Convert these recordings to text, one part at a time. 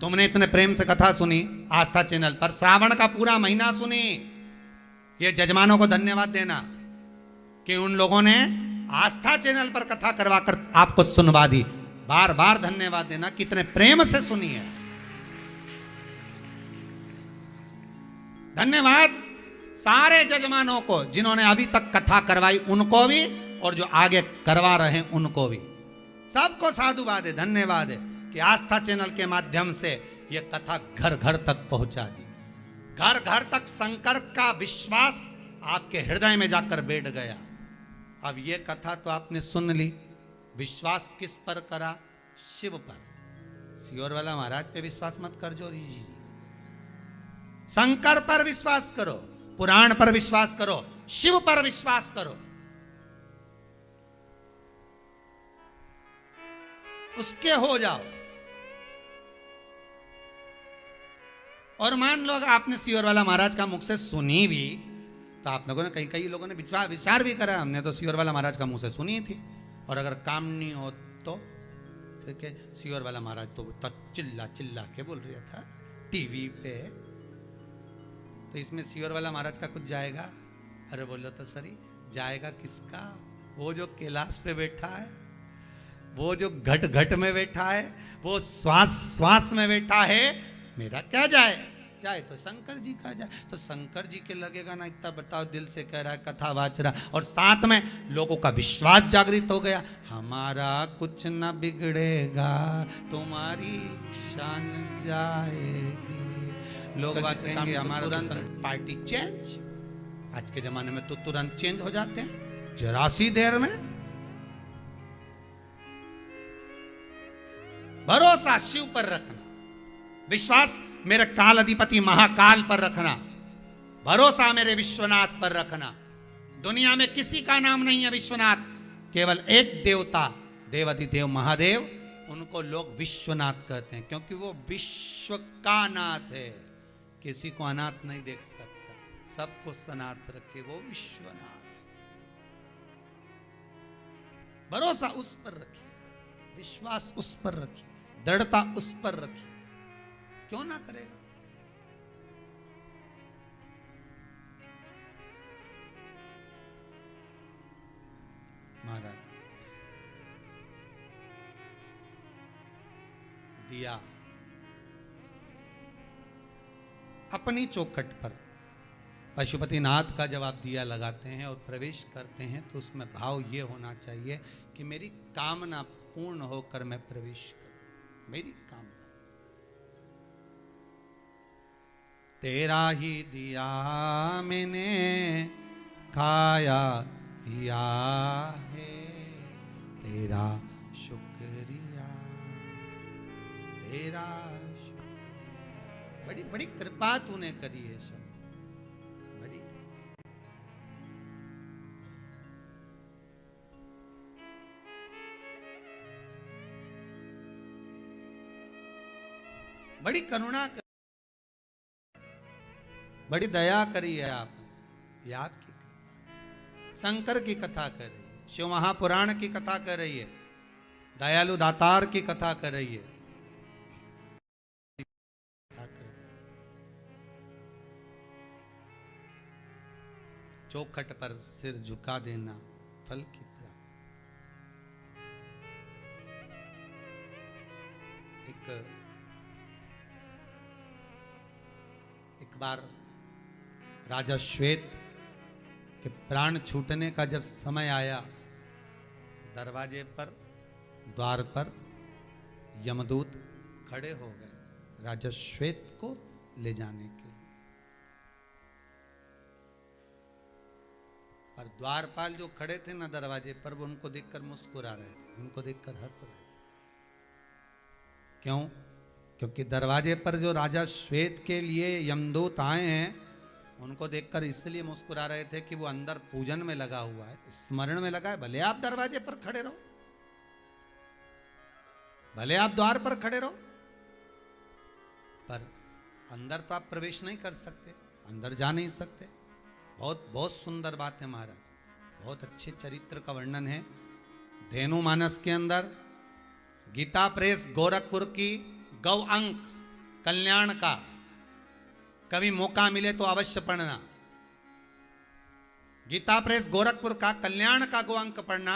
तुमने इतने प्रेम से कथा सुनी आस्था चैनल पर, श्रावण का पूरा महीना सुनी। ये जजमानों को धन्यवाद देना कि उन लोगों ने आस्था चैनल पर कथा करवा कर आपको सुनवा दी। बार बार धन्यवाद देना कितने प्रेम से सुनी है। धन्यवाद सारे जजमानों को जिन्होंने अभी तक कथा करवाई, उनको भी, और जो आगे करवा रहे हैं उनको भी। सबको साधुवाद है, धन्यवाद है कि आस्था चैनल के माध्यम से यह कथा घर घर तक पहुंचा दी। घर घर तक शंकर का विश्वास आपके हृदय में जाकर बैठ गया। अब यह कथा तो आपने सुन ली, विश्वास किस पर करा? शिव पर। सियोर वाला महाराज पे विश्वास मत कर जो जी, शंकर पर विश्वास करो, पुराण पर विश्वास करो, शिव पर विश्वास करो। उसके हो जाओ। और मान लो अगर आपने सियोर वाला महाराज का मुख से सुनी भी, तो आप लोगों ने कई लोगों ने विचार भी करा, हमने तो सियोर वाला महाराज का मुंह से सुनी थी, और अगर काम नहीं हो तो फिर के सियोर वाला महाराज तो चिल्ला चिल्ला के बोल रहा था टीवी पे, तो इसमें सियोर वाला महाराज का कुछ जाएगा? अरे बोलो तो सरी, जाएगा किसका? वो जो कैलाश पे बैठा है, वो जो घट घट में बैठा है, वो श्वास श्वास में बैठा है, मेरा क्या जाए? जाए तो शंकर जी का जाए। तो शंकर जी के लगेगा ना इतना, बताओ, दिल से कह रहा है, कथा वाच रहा, और साथ में लोगों का विश्वास जागृत हो गया, हमारा कुछ न बिगड़ेगा, तुम्हारी शान जाएगी। लोग बात कहेंगे हमारा तुरंत पार्टी चेंज। आज के जमाने में तो तुरंत चेंज हो जाते हैं, जरा सी देर में। भरोसा शिव पर रखना, विश्वास मेरे काल अधिपति महाकाल पर रखना, भरोसा मेरे विश्वनाथ पर रखना। दुनिया में किसी का नाम नहीं है विश्वनाथ, केवल एक देवता देवाधिदेव महादेव, उनको लोग विश्वनाथ कहते हैं, क्योंकि वो विश्व का नाथ है। किसी को अनाथ नहीं देख सकता, सबको सनाथ रखे, वो विश्वनाथ। भरोसा उस पर रखिए, विश्वास उस पर रखिए, दृढ़ता उस पर रखिए। क्यों ना करेगा? महाराज दिया अपनी चौखट पर पशुपतिनाथ का जब आप दिया लगाते हैं और प्रवेश करते हैं, तो उसमें भाव ये होना चाहिए कि मेरी कामना पूर्ण होकर मैं प्रवेश करूं। मेरी कामना, तेरा ही दिया मैंने खाया पिया है, तेरा शुक्रिया, तेरा शुक्रिया। बड़ी बड़ी कृपा तूने करी है सब, बड़ी बड़ी करुणा, बड़ी दया करी है आप। ये आपकी शंकर की कथा कर रही है, शिव महापुराण की कथा कर रही है, दयालु दातार की कथा कर रही है। चौखट पर सिर झुका देना फल की प्राप्ति। एक बार राजा श्वेत के प्राण छूटने का जब समय आया, दरवाजे पर, द्वार पर यमदूत खड़े हो गए राजा श्वेत को ले जाने के लिए। और द्वारपाल जो खड़े थे ना दरवाजे पर, वो उनको देखकर मुस्कुरा रहे थे, उनको देखकर हंस रहे थे। क्यों? क्योंकि दरवाजे पर जो राजा श्वेत के लिए यमदूत आए हैं, उनको देखकर इसलिए मुस्कुरा रहे थे कि वो अंदर पूजन में लगा हुआ है, स्मरण में लगा है। भले आप दरवाजे पर खड़े रहो, भले आप द्वार पर खड़े रहो, पर अंदर तो आप प्रवेश नहीं कर सकते, अंदर जा नहीं सकते। बहुत बहुत सुंदर बात है महाराज, बहुत अच्छे चरित्र का वर्णन है धेनु मानस के अंदर। गीता प्रेस गोरखपुर की गौ अंक कल्याण का, कभी मौका मिले तो अवश्य पढ़ना। गीता प्रेस गोरखपुर का कल्याण का गो अंक पढ़ना,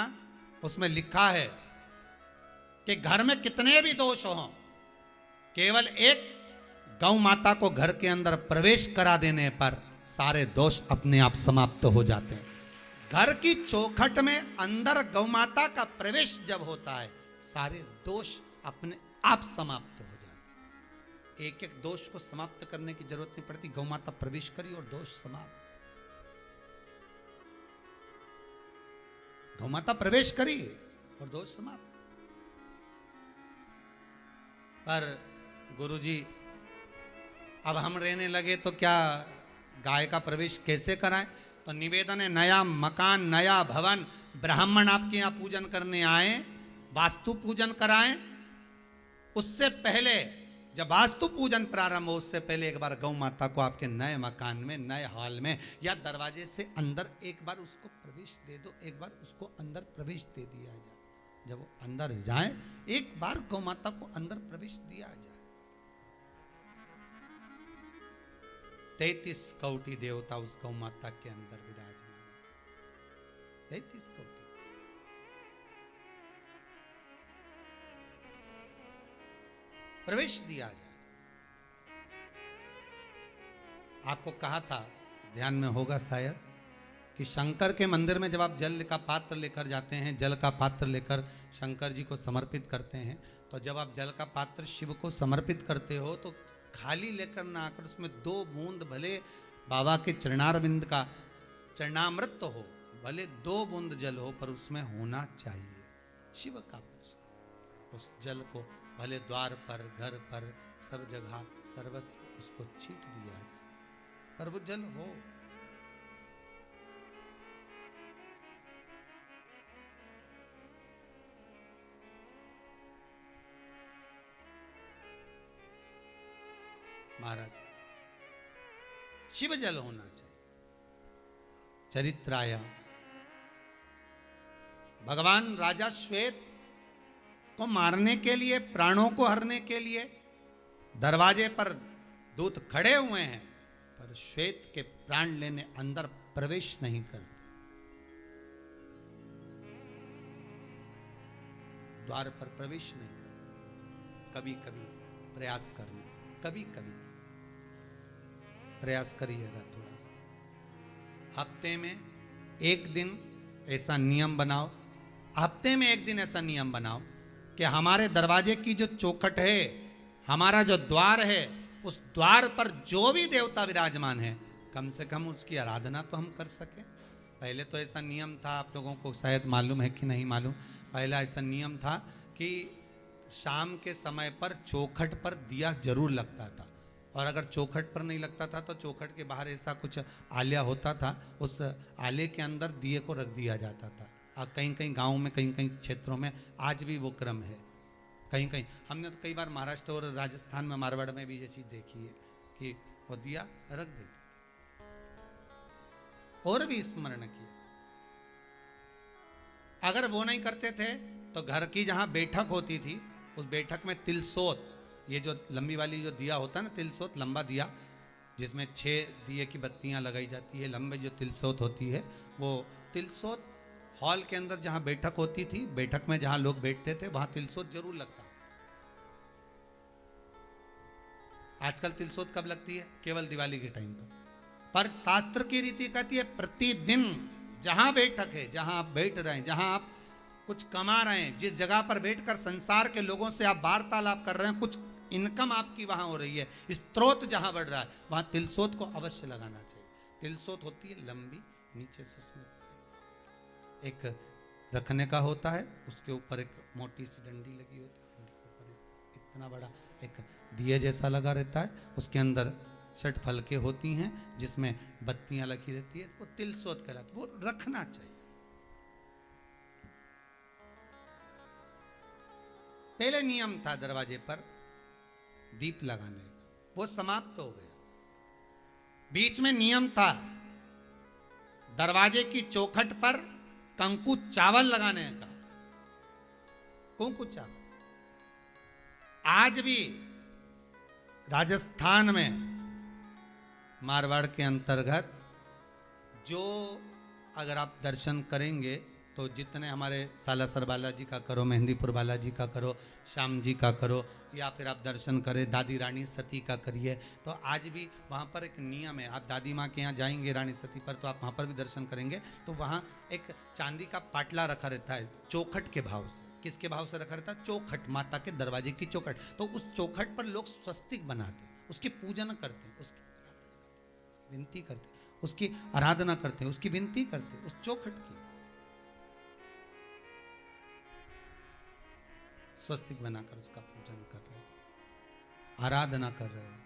उसमें लिखा है कि घर में कितने भी दोष हो, केवल एक गौ माता को घर के अंदर प्रवेश करा देने पर सारे दोष अपने आप समाप्त हो जाते हैं। घर की चौखट में अंदर गौ माता का प्रवेश जब होता है, सारे दोष अपने आप समाप्त हो जाते हैं। एक एक दोष को समाप्त करने की जरूरत नहीं पड़ती, गौ माता प्रवेश करी और दोष समाप्त। गौ माता प्रवेश करी और दोष समाप्त। पर गुरुजी अब हम रहने लगे तो क्या गाय का प्रवेश कैसे कराएं? तो निवेदन है, नया मकान, नया भवन, ब्राह्मण आपके यहाँ पूजन करने आए, वास्तु पूजन कराएं। उससे पहले जब वास्तु पूजन प्रारंभ हो, उससे पहले एक बार गौ माता को आपके नए मकान में, नए हॉल में या दरवाजे से अंदर एक बार उसको प्रवेश दे दो, एक बार उसको अंदर प्रवेश दे दिया जाए। जब वो अंदर जाए, एक बार गौ माता को अंदर प्रवेश दिया जाए। 33 कोटि देवता उस गौ माता के अंदर विराजमान, 33 कोटि। प्रवेश दिया जाए। आपको कहा था, ध्यान में होगा शायद, कि शंकर के मंदिर में जब आप जल का पात्र लेकर जाते हैं, जल का पात्र लेकर शंकर जी को समर्पित करते हैं, तो जब आप जल का पात्र शिव को समर्पित करते हो तो खाली लेकर ना आकर उसमें 2 बूंद भले बाबा के चरणारविंद का चरणामृत हो, भले 2 बूंद जल हो, पर उसमें होना चाहिए शिव का प्रसाद। उस जल को भले द्वार पर, घर पर, सब जगह सर्वस्व उसको छीट दिया जाए, पर वो जल हो। महाराज, शिव जल होना चाहिए। चरित्राया भगवान राजा श्वेत को मारने के लिए, प्राणों को हरने के लिए दरवाजे पर दूत खड़े हुए हैं, पर श्वेत के प्राण लेने अंदर प्रवेश नहीं करते। द्वार पर प्रवेश नहीं करते। कभी कभी प्रयास करना, कभी कभी प्रयास करिएगा थोड़ा सा। हफ्ते में एक दिन ऐसा नियम बनाओ, हफ्ते में एक दिन ऐसा नियम बनाओ कि हमारे दरवाजे की जो चौखट है, हमारा जो द्वार है, उस द्वार पर जो भी देवता विराजमान है, कम से कम उसकी आराधना तो हम कर सकें। पहले तो ऐसा नियम था, आप लोगों को शायद मालूम है कि नहीं मालूम, पहला ऐसा नियम था कि शाम के समय पर चौखट पर दिया जरूर लगता था, और अगर चौखट पर नहीं लगता था तो चौखट के बाहर ऐसा कुछ आलिया होता था, उस आले के अंदर दिए को रख दिया जाता था। और कहीं कहीं गाँव में, कहीं कहीं क्षेत्रों में आज भी वो क्रम है। कहीं कहीं हमने तो कई बार महाराष्ट्र और राजस्थान में, मारवाड़ में भी ये चीज़ देखी है कि वो दिया रख देते थे। और भी स्मरण किया। अगर वो नहीं करते थे तो घर की जहाँ बैठक होती थी, उस बैठक में तिलसोत, ये जो लंबी वाली जो दिया होता है ना, तिलसोत लंबा दिया जिसमें 6 दिए की बत्तियां लगाई जाती है, लंबे जो तिलसोत होती है, वो तिलसोत हॉल के अंदर जहाँ बैठक होती थी, बैठक में जहाँ लोग बैठते थे, वहाँ तिलसोत जरूर लगता। आजकल तिलसोत कब लगती है? केवल दिवाली के टाइम पर शास्त्र की रीति कहती है प्रतिदिन जहाँ बैठक है, जहाँ आप बैठ रहे हैं, जहाँ आप कुछ कमा रहे हैं, जिस जगह पर बैठकर संसार के लोगों से आप वार्तालाप कर रहे हैं, कुछ इनकम आपकी वहाँ हो रही है, स्त्रोत जहाँ बढ़ रहा है, वहाँ तिलसोत को अवश्य लगाना चाहिए। तिलसोत होती है लंबी, नीचे से उसमें एक रखने का होता है, उसके ऊपर एक मोटी सी डंडी लगी होती है, डंडी के ऊपर इतना बड़ा एक दिए जैसा लगा रहता है, उसके अंदर 6 फलके होती हैं जिसमें बत्तियां लगी रहती है, वो तिलसोत कहलाता है, वो रखना चाहिए। पहले नियम था दरवाजे पर दीप लगाने का, वो समाप्त हो गया। बीच में नियम था दरवाजे की चौखट पर कंकु चावल लगाने का, कुंकु चावल। आज भी राजस्थान में मारवाड़ के अंतर्गत जो अगर आप दर्शन करेंगे तो जितने हमारे सालासर बालाजी का करो, मेहंदीपुर बालाजी का करो, श्याम जी का करो, या फिर आप दर्शन करें दादी रानी सती का करिए, तो आज भी वहाँ पर एक नियम है। आप दादी माँ के यहाँ जाएंगे रानी सती पर, तो आप वहाँ पर भी दर्शन करेंगे तो वहाँ एक चांदी का पाटला रखा रहता है चौखट के भाव से। किसके भाव से रखा रहता है? चौखट, माता के दरवाजे की चौखट। तो उस चौखट पर लोग स्वस्तिक बनाते, उसकी पूजन करते, उसकी विनती करते, उसकी आराधना करते, उसकी विनती करते, उस चौखट की स्वस्तिक बनाकर उसका पूजन कर रहे हैं, आराधना कर रहे हैं।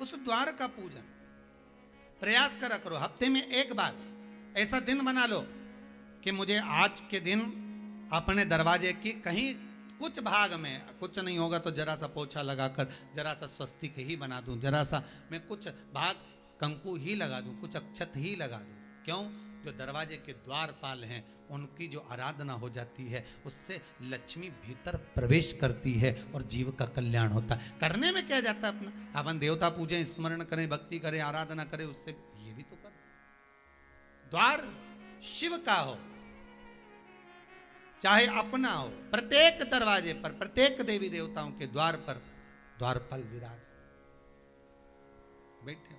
उस द्वार का पूजन प्रयास करा करो। हफ्ते में एक बार ऐसा दिन बना लो कि मुझे आज के दिन अपने दरवाजे की कहीं कुछ भाग में, कुछ नहीं होगा तो जरा सा पोछा लगाकर जरा सा स्वस्तिक ही बना दूं, जरा सा मैं कुछ भाग कंकु ही लगा दूं, कुछ अक्षत ही लगा दूं। क्यों? जो दरवाजे के द्वारपाल हैं उनकी जो आराधना हो जाती है उससे लक्ष्मी भीतर प्रवेश करती है और जीव का कल्याण होता है। करने में क्या जाता है अपना, अपन देवता पूजें, स्मरण करें, भक्ति करें, आराधना करें, उससे ये भी तो कर। द्वार शिव का हो चाहे अपना हो, प्रत्येक दरवाजे पर, प्रत्येक देवी देवताओं के द्वार पर द्वारपाल विराज बैठे।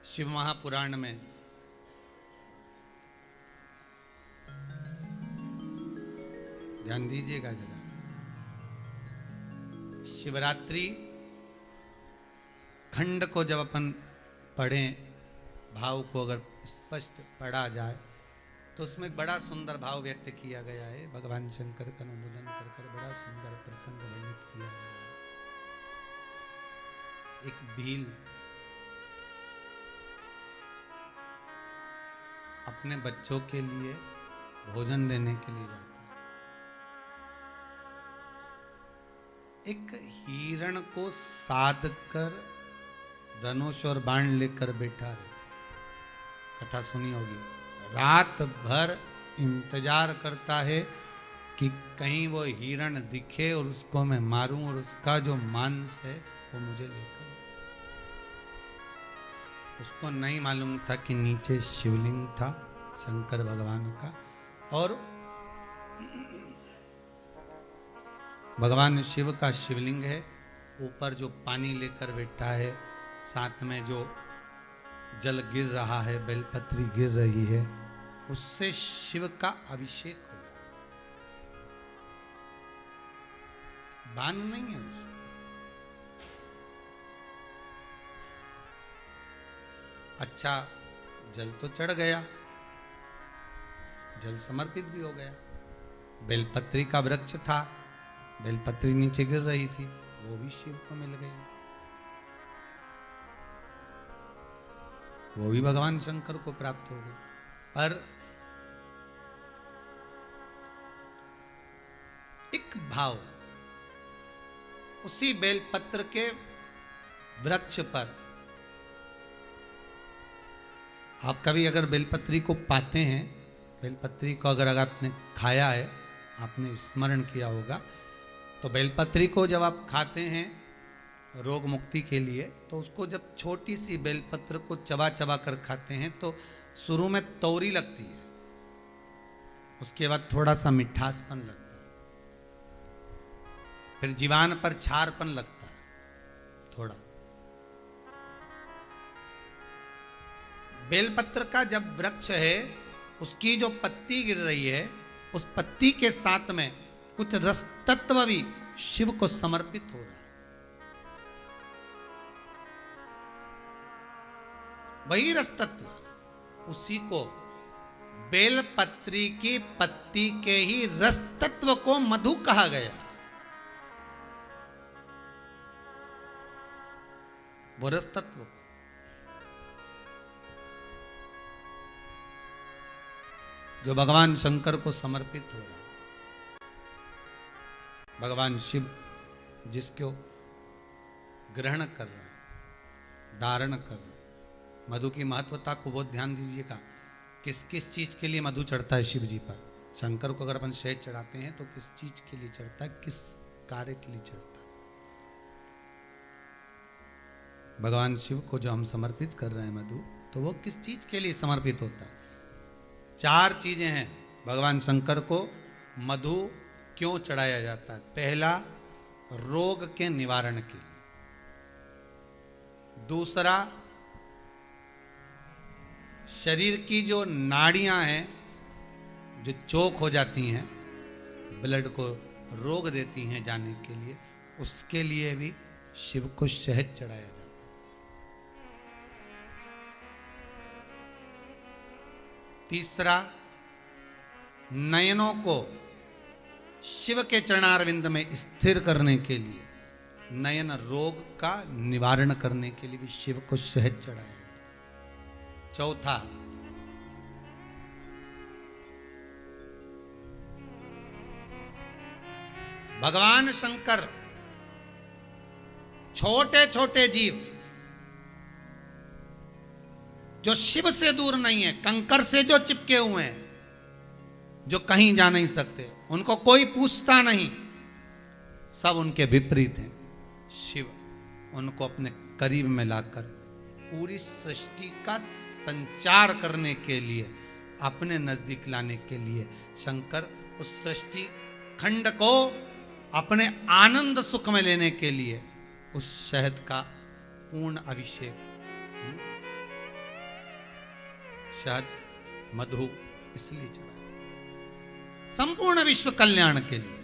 शिव महापुराण में ध्यान दीजिएगा जरा, शिवरात्रि खंड को जब अपन पढ़ें, भाव को अगर स्पष्ट पढ़ा जाए तो उसमें बड़ा सुंदर भाव व्यक्त किया गया है। भगवान शंकर का अनुमोदन कर कर बड़ा सुंदर प्रसंग वर्णित किया गया है। एक भील अपने बच्चों के लिए भोजन देने के लिए जाता है। एक हिरण को साध कर धनुष और बाण लेकर बैठा रहता, कथा सुनी होगी। रात भर इंतजार करता है कि कहीं वो हिरण दिखे और उसको मैं मारूं और उसका जो मांस है वो मुझे लेकर। उसको नहीं मालूम था कि नीचे शिवलिंग था शंकर भगवान का, और भगवान शिव का शिवलिंग है, ऊपर जो पानी लेकर बैठा है, साथ में जो जल गिर रहा है, बेलपत्री गिर रही है, उससे शिव का अभिषेक हो रहा है। बान नहीं है उसको। अच्छा, जल तो चढ़ गया, जल समर्पित भी हो गया। बेलपत्री का वृक्ष था, बेलपत्री नीचे गिर रही थी, वो भी शिव को मिल गई, वो भी भगवान शंकर को प्राप्त हो गई। पर एक भाव उसी बेलपत्र के वृक्ष पर, आप कभी अगर बेलपत्री को पाते हैं, बेलपत्री को अगर आपने खाया है, आपने स्मरण किया होगा, तो बेलपत्री को जब आप खाते हैं रोग मुक्ति के लिए, तो उसको जब छोटी सी बेलपत्र को चबा चबा कर खाते हैं तो शुरू में तौरी लगती है, उसके बाद थोड़ा सा मिठासपन लगता है, फिर जीवान पर छारपन लगता है थोड़ा। बेलपत्र का जब वृक्ष है, उसकी जो पत्ती गिर रही है, उस पत्ती के साथ में कुछ रस तत्व भी शिव को समर्पित हो रहा है। वही रस तत्व, उसी को बेलपत्री की पत्ती के ही रस तत्व को मधु कहा गया। वो रस तत्व जो भगवान शंकर को समर्पित हो रहा है, भगवान शिव जिसको ग्रहण कर रहे हैं, धारण कर रहे हैं। मधु की महत्वता को बहुत ध्यान दीजिएगा। किस किस चीज के लिए मधु चढ़ता है शिव जी पर? शंकर को अगर अपन शहद चढ़ाते हैं तो किस चीज के लिए चढ़ता है, किस कार्य के लिए चढ़ता है? भगवान शिव को जो हम समर्पित कर रहे हैं मधु, तो वो किस चीज के लिए समर्पित होता है? 4 चीजें हैं भगवान शंकर को मधु क्यों चढ़ाया जाता है। पहला, रोग के निवारण के लिए। दूसरा, शरीर की जो नाड़ियां हैं जो चोक हो जाती हैं, ब्लड को रोक देती हैं जाने के लिए, उसके लिए भी शिव को शहद चढ़ाया जाता है। तीसरा, नयनों को शिव के चरणारविंद में स्थिर करने के लिए, नयन रोग का निवारण करने के लिए भी शिव को शहद चढ़ाया जाता है। चौथा, भगवान शंकर छोटे छोटे जीव जो शिव से दूर नहीं है, कंकर से जो चिपके हुए हैं, जो कहीं जा नहीं सकते, उनको कोई पूछता नहीं, सब उनके विपरीत हैं, शिव उनको अपने करीब में लाकर पूरी सृष्टि का संचार करने के लिए, अपने नजदीक लाने के लिए शंकर उस सृष्टि खंड को अपने आनंद सुख में लेने के लिए उस शहद का पूर्ण अभिषेक, शहद मधु इसलिए चढ़ाया संपूर्ण विश्व कल्याण के लिए।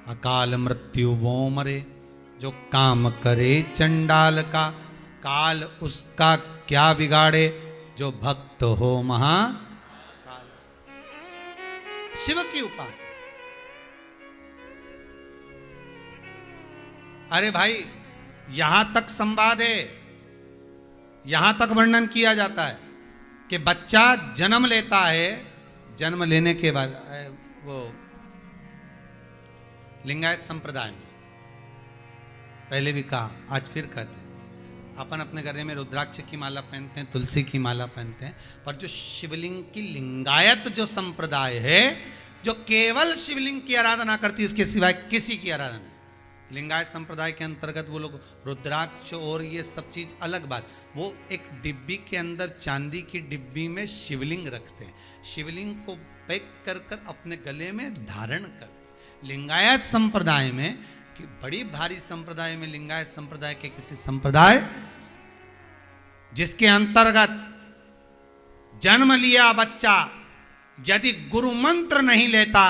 अकाल मृत्यु वो मरे जो काम करे चंडाल का, काल उसका क्या बिगाड़े जो भक्त हो महाकाल। शिव की उपासना। अरे भाई, यहां तक संवाद है, यहां तक वर्णन किया जाता है कि बच्चा जन्म लेता है, जन्म लेने के बाद वो लिंगायत संप्रदाय में पहले भी कहा, आज फिर कहते हैं, अपन अपने गले में रुद्राक्ष की माला पहनते हैं, तुलसी की माला पहनते हैं, पर जो शिवलिंग की लिंगायत जो संप्रदाय है, जो केवल शिवलिंग की आराधना करती है, इसके सिवाय किसी की आराधना नहीं। लिंगायत संप्रदाय के अंतर्गत वो लोग रुद्राक्ष और ये सब चीज अलग बात, वो एक डिब्बी के अंदर चांदी की डिब्बी में शिवलिंग रखते हैं, शिवलिंग को पैक कर कर अपने गले में धारण करते हैं। लिंगायत संप्रदाय में, कि बड़ी भारी संप्रदाय में, लिंगायत संप्रदाय के किसी संप्रदाय जिसके अंतर्गत जन्म लिया बच्चा यदि गुरु मंत्र नहीं लेता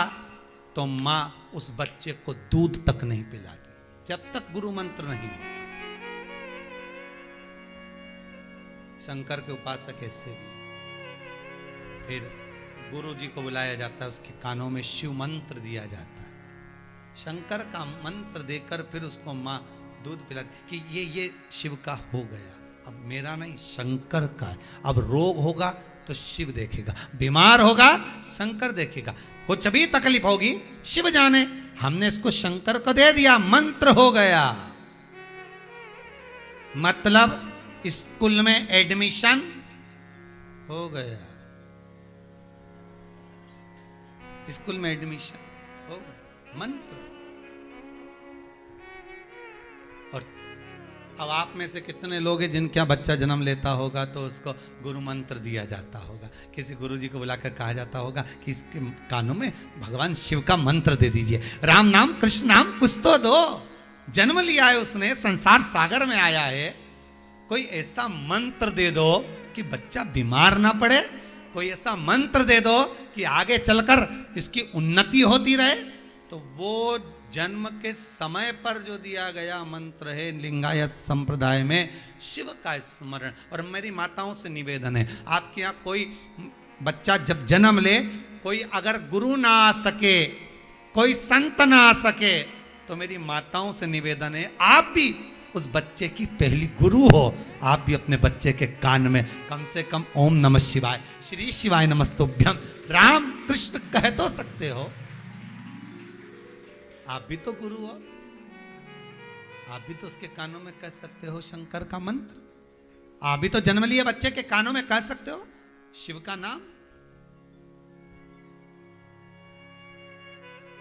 तो मां उस बच्चे को दूध तक नहीं पिलाती जब तक गुरु मंत्र नहीं होता। शंकर के उपासक ऐसे भी, फिर गुरु जी को बुलाया जाता है, उसके कानों में शिव मंत्र दिया जाता है, शंकर का मंत्र देकर फिर उसको माँ दूध पिलाती कि ये शिव का हो गया, अब मेरा नहीं शंकर का है। अब रोग होगा तो शिव देखेगा, बीमार होगा शंकर देखेगा, कुछ भी तकलीफ होगी शिव जाने, हमने इसको शंकर को दे दिया, मंत्र हो गया। मतलब स्कूल में एडमिशन हो गया, स्कूल में एडमिशन हो गया, मंत्र। और अब आप में से कितने लोग हैं जिनके यहाँ बच्चा जन्म लेता होगा तो उसको गुरु मंत्र दिया जाता होगा, किसी गुरु जी को बुलाकर कहा जाता होगा कि इसके कानों में भगवान शिव का मंत्र दे दीजिए, राम नाम कृष्ण नाम कुछ तो दो, जन्म लिया है उसने, संसार सागर में आया है, कोई ऐसा मंत्र दे दो कि बच्चा बीमार ना पड़े, कोई ऐसा मंत्र दे दो कि आगे चलकर इसकी उन्नति होती रहे। तो वो जन्म के समय पर जो दिया गया मंत्र है लिंगायत संप्रदाय में, शिव का स्मरण। और मेरी माताओं से निवेदन है, आपके यहाँ कोई बच्चा जब जन्म ले, कोई अगर गुरु ना आ सके, कोई संत ना आ सके, तो मेरी माताओं से निवेदन है, आप भी उस बच्चे की पहली गुरु हो, आप भी अपने बच्चे के कान में कम से कम ओम नमः शिवाय, श्री शिवाय नमस्तुभ्यम, राम कृष्ण कह तो सकते हो। आप भी तो गुरु हो, आप भी तो उसके कानों में कह सकते हो शंकर का मंत्र, आप भी तो जन्म लिए बच्चे के कानों में कह सकते हो शिव का नाम।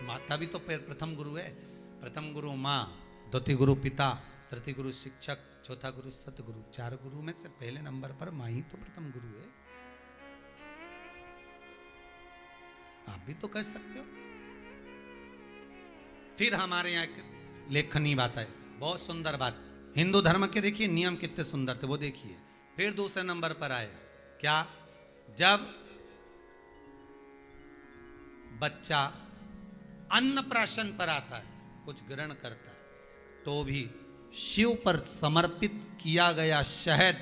माता भी तो प्रथम गुरु है। प्रथम गुरु माँ, द्वितीय गुरु पिता, तृतीय गुरु शिक्षक, चौथा गुरु सतगुरु। 4 गुरु में से पहले नंबर पर माँ ही तो प्रथम गुरु है। आप भी तो कह सकते हो। फिर हमारे यहाँ एक लेखनीय बात है, बहुत सुंदर बात। हिंदू धर्म के देखिए नियम कितने सुंदर थे, वो देखिए। फिर दूसरे नंबर पर आए क्या, जब बच्चा अन्नप्राशन पर आता है, कुछ ग्रहण करता है, तो भी शिव पर समर्पित किया गया शहद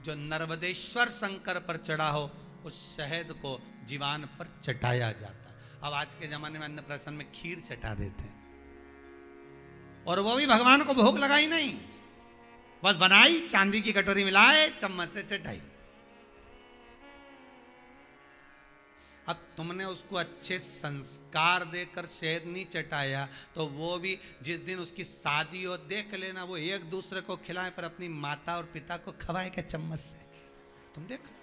जो नर्मदेश्वर शंकर पर चढ़ा हो, उस शहद को जीवान पर चटाया जाता है। अब आज के जमाने में अन्नप्राशन में खीर चटा देते हैं, और वो भी भगवान को भोग लगाई नहीं, बस बनाई, चांदी की कटोरी मिलाए, चम्मच से चटाई। अब तुमने उसको अच्छे संस्कार देकर शहद नहीं चटाया, तो वो भी जिस दिन उसकी शादी हो, देख लेना वो एक दूसरे को खिलाए, पर अपनी माता और पिता को खवाए क्या चम्मच से? तुम देखो।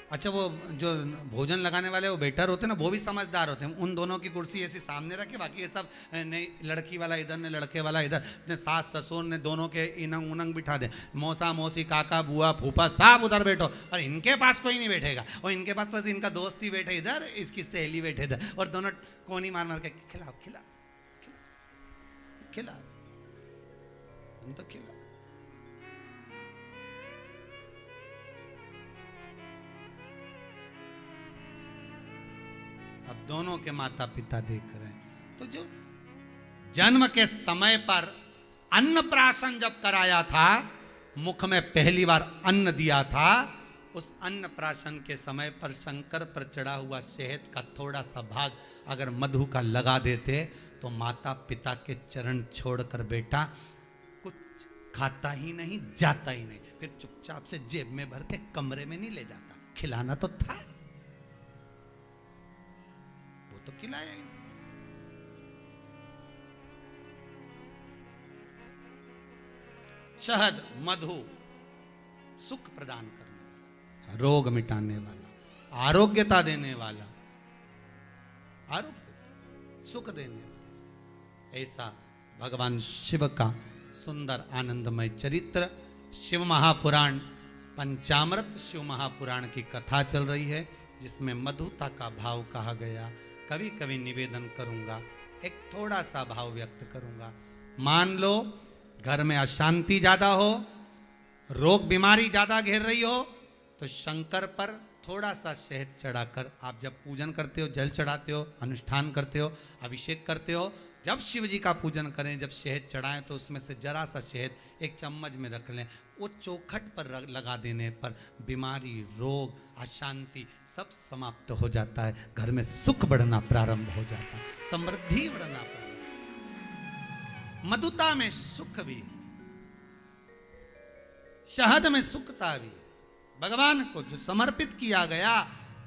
अच्छा, वो जो भोजन लगाने वाले वो वेटर होते हैं ना, वो भी समझदार होते हैं। उन दोनों की कुर्सी ऐसी सामने रखे, बाकी ये सब नहीं, लड़की वाला इधर ने लड़के वाला इधर, ने सास ससुर ने दोनों के इनंग उनंग बिठा दे, मौसा मौसी काका बुआ फूफा सब उधर बैठो, और इनके पास कोई नहीं बैठेगा। और इनके पास तो इनका दोस्त ही बैठे इधर, इसकी सहेली बैठे इधर, और दोनों कोनी मार मार के खिलाओ खिला खिला, हम तो खिला। अब दोनों के माता पिता देख रहे हैं, तो जो जन्म के समय पर अन्नप्राशन जब कराया था, मुख में पहली बार अन्न दिया था, उस अन्नप्राशन के समय पर शंकर पर चढ़ा हुआ शहद का थोड़ा सा भाग अगर मधु का लगा देते, तो माता पिता के चरण छोड़कर बेटा कुछ खाता ही नहीं, जाता ही नहीं, फिर चुपचाप से जेब में भर के कमरे में नहीं ले जाता। खिलाना तो था, तो खिलाया ही। शहद मधु सुख प्रदान करने वाला, रोग मिटाने वाला, आरोग्यता देने वाला, आरोग्य सुख देने वाला, ऐसा भगवान शिव का सुंदर आनंदमय चरित्र। शिव महापुराण पंचामृत शिव महापुराण की कथा चल रही है, जिसमें मधुता का भाव कहा गया। कभी कभी निवेदन करूंगा, एक थोड़ा सा भाव व्यक्त करूंगा। मान लो घर में अशांति ज्यादा हो, रोग बीमारी ज्यादा घेर रही हो, तो शंकर पर थोड़ा सा शहद चढ़ाकर आप जब पूजन करते हो, जल चढ़ाते हो, अनुष्ठान करते हो, अभिषेक करते हो, जब शिव जी का पूजन करें, जब शहद चढ़ाएं, तो उसमें से जरा सा शहद एक चम्मच में रख लें। वो चौखट पर लगा देने पर बीमारी, रोग, अशांति सब समाप्त हो जाता है। घर में सुख बढ़ना प्रारंभ हो जाता है, समृद्धि बढ़ना प्रारंभ। मधुता में सुख भी, शहद में सुखता भी। भगवान को जो समर्पित किया गया,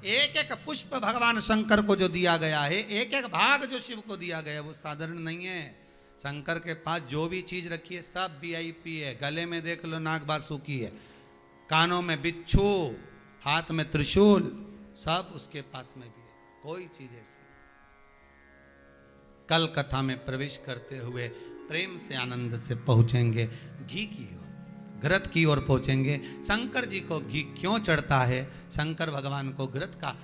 एक एक पुष्प भगवान शंकर को जो दिया गया है, एक एक भाग जो शिव को दिया गया, वो साधारण नहीं है। शंकर के पास जो भी चीज रखी है सब VIP है। गले में देख लो नाग बासुकी है, कानों में बिच्छू, हाथ में त्रिशूल, सब उसके पास में भी है। कोई चीज ऐसी। कल कथा में प्रवेश करते हुए प्रेम से आनंद से पहुंचेंगे घी की ओर, घृत की ओर पहुंचेंगे। शंकर जी को घी क्यों चढ़ता है, शंकर भगवान को घृत का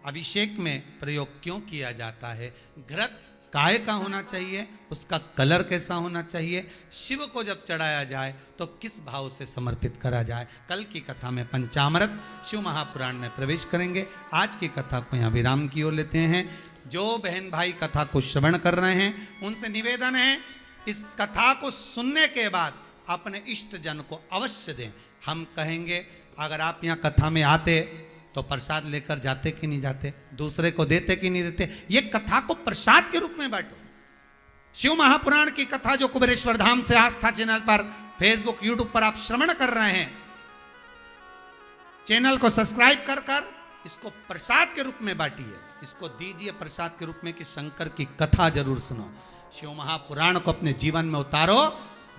अभिषेक में प्रयोग क्यों किया जाता है, घृत काय का होना चाहिए, उसका कलर कैसा होना चाहिए, शिव को जब चढ़ाया जाए तो किस भाव से समर्पित करा जाए। कल की कथा में पंचामृत शिव महापुराण में प्रवेश करेंगे। आज की कथा को यहाँ विराम की ओर लेते हैं। जो बहन भाई कथा को श्रवण कर रहे हैं, उनसे निवेदन है, इस कथा को सुनने के बाद अपने इष्ट जन को अवश्य दें। हम कहेंगे अगर आप यहाँ कथा में आते तो प्रसाद लेकर जाते कि नहीं जाते, दूसरे को देते कि नहीं देते। ये कथा को प्रसाद के रूप में बांटो। शिव महापुराण की कथा जो कुबेरेश्वर धाम से आस्था चैनल पर, फेसबुक, यूट्यूब पर आप श्रवण कर रहे हैं, चैनल को सब्सक्राइब कर कर इसको प्रसाद के रूप में बांटिए, इसको दीजिए प्रसाद के रूप में कि शंकर की कथा जरूर सुनो। शिव महापुराण को अपने जीवन में उतारो,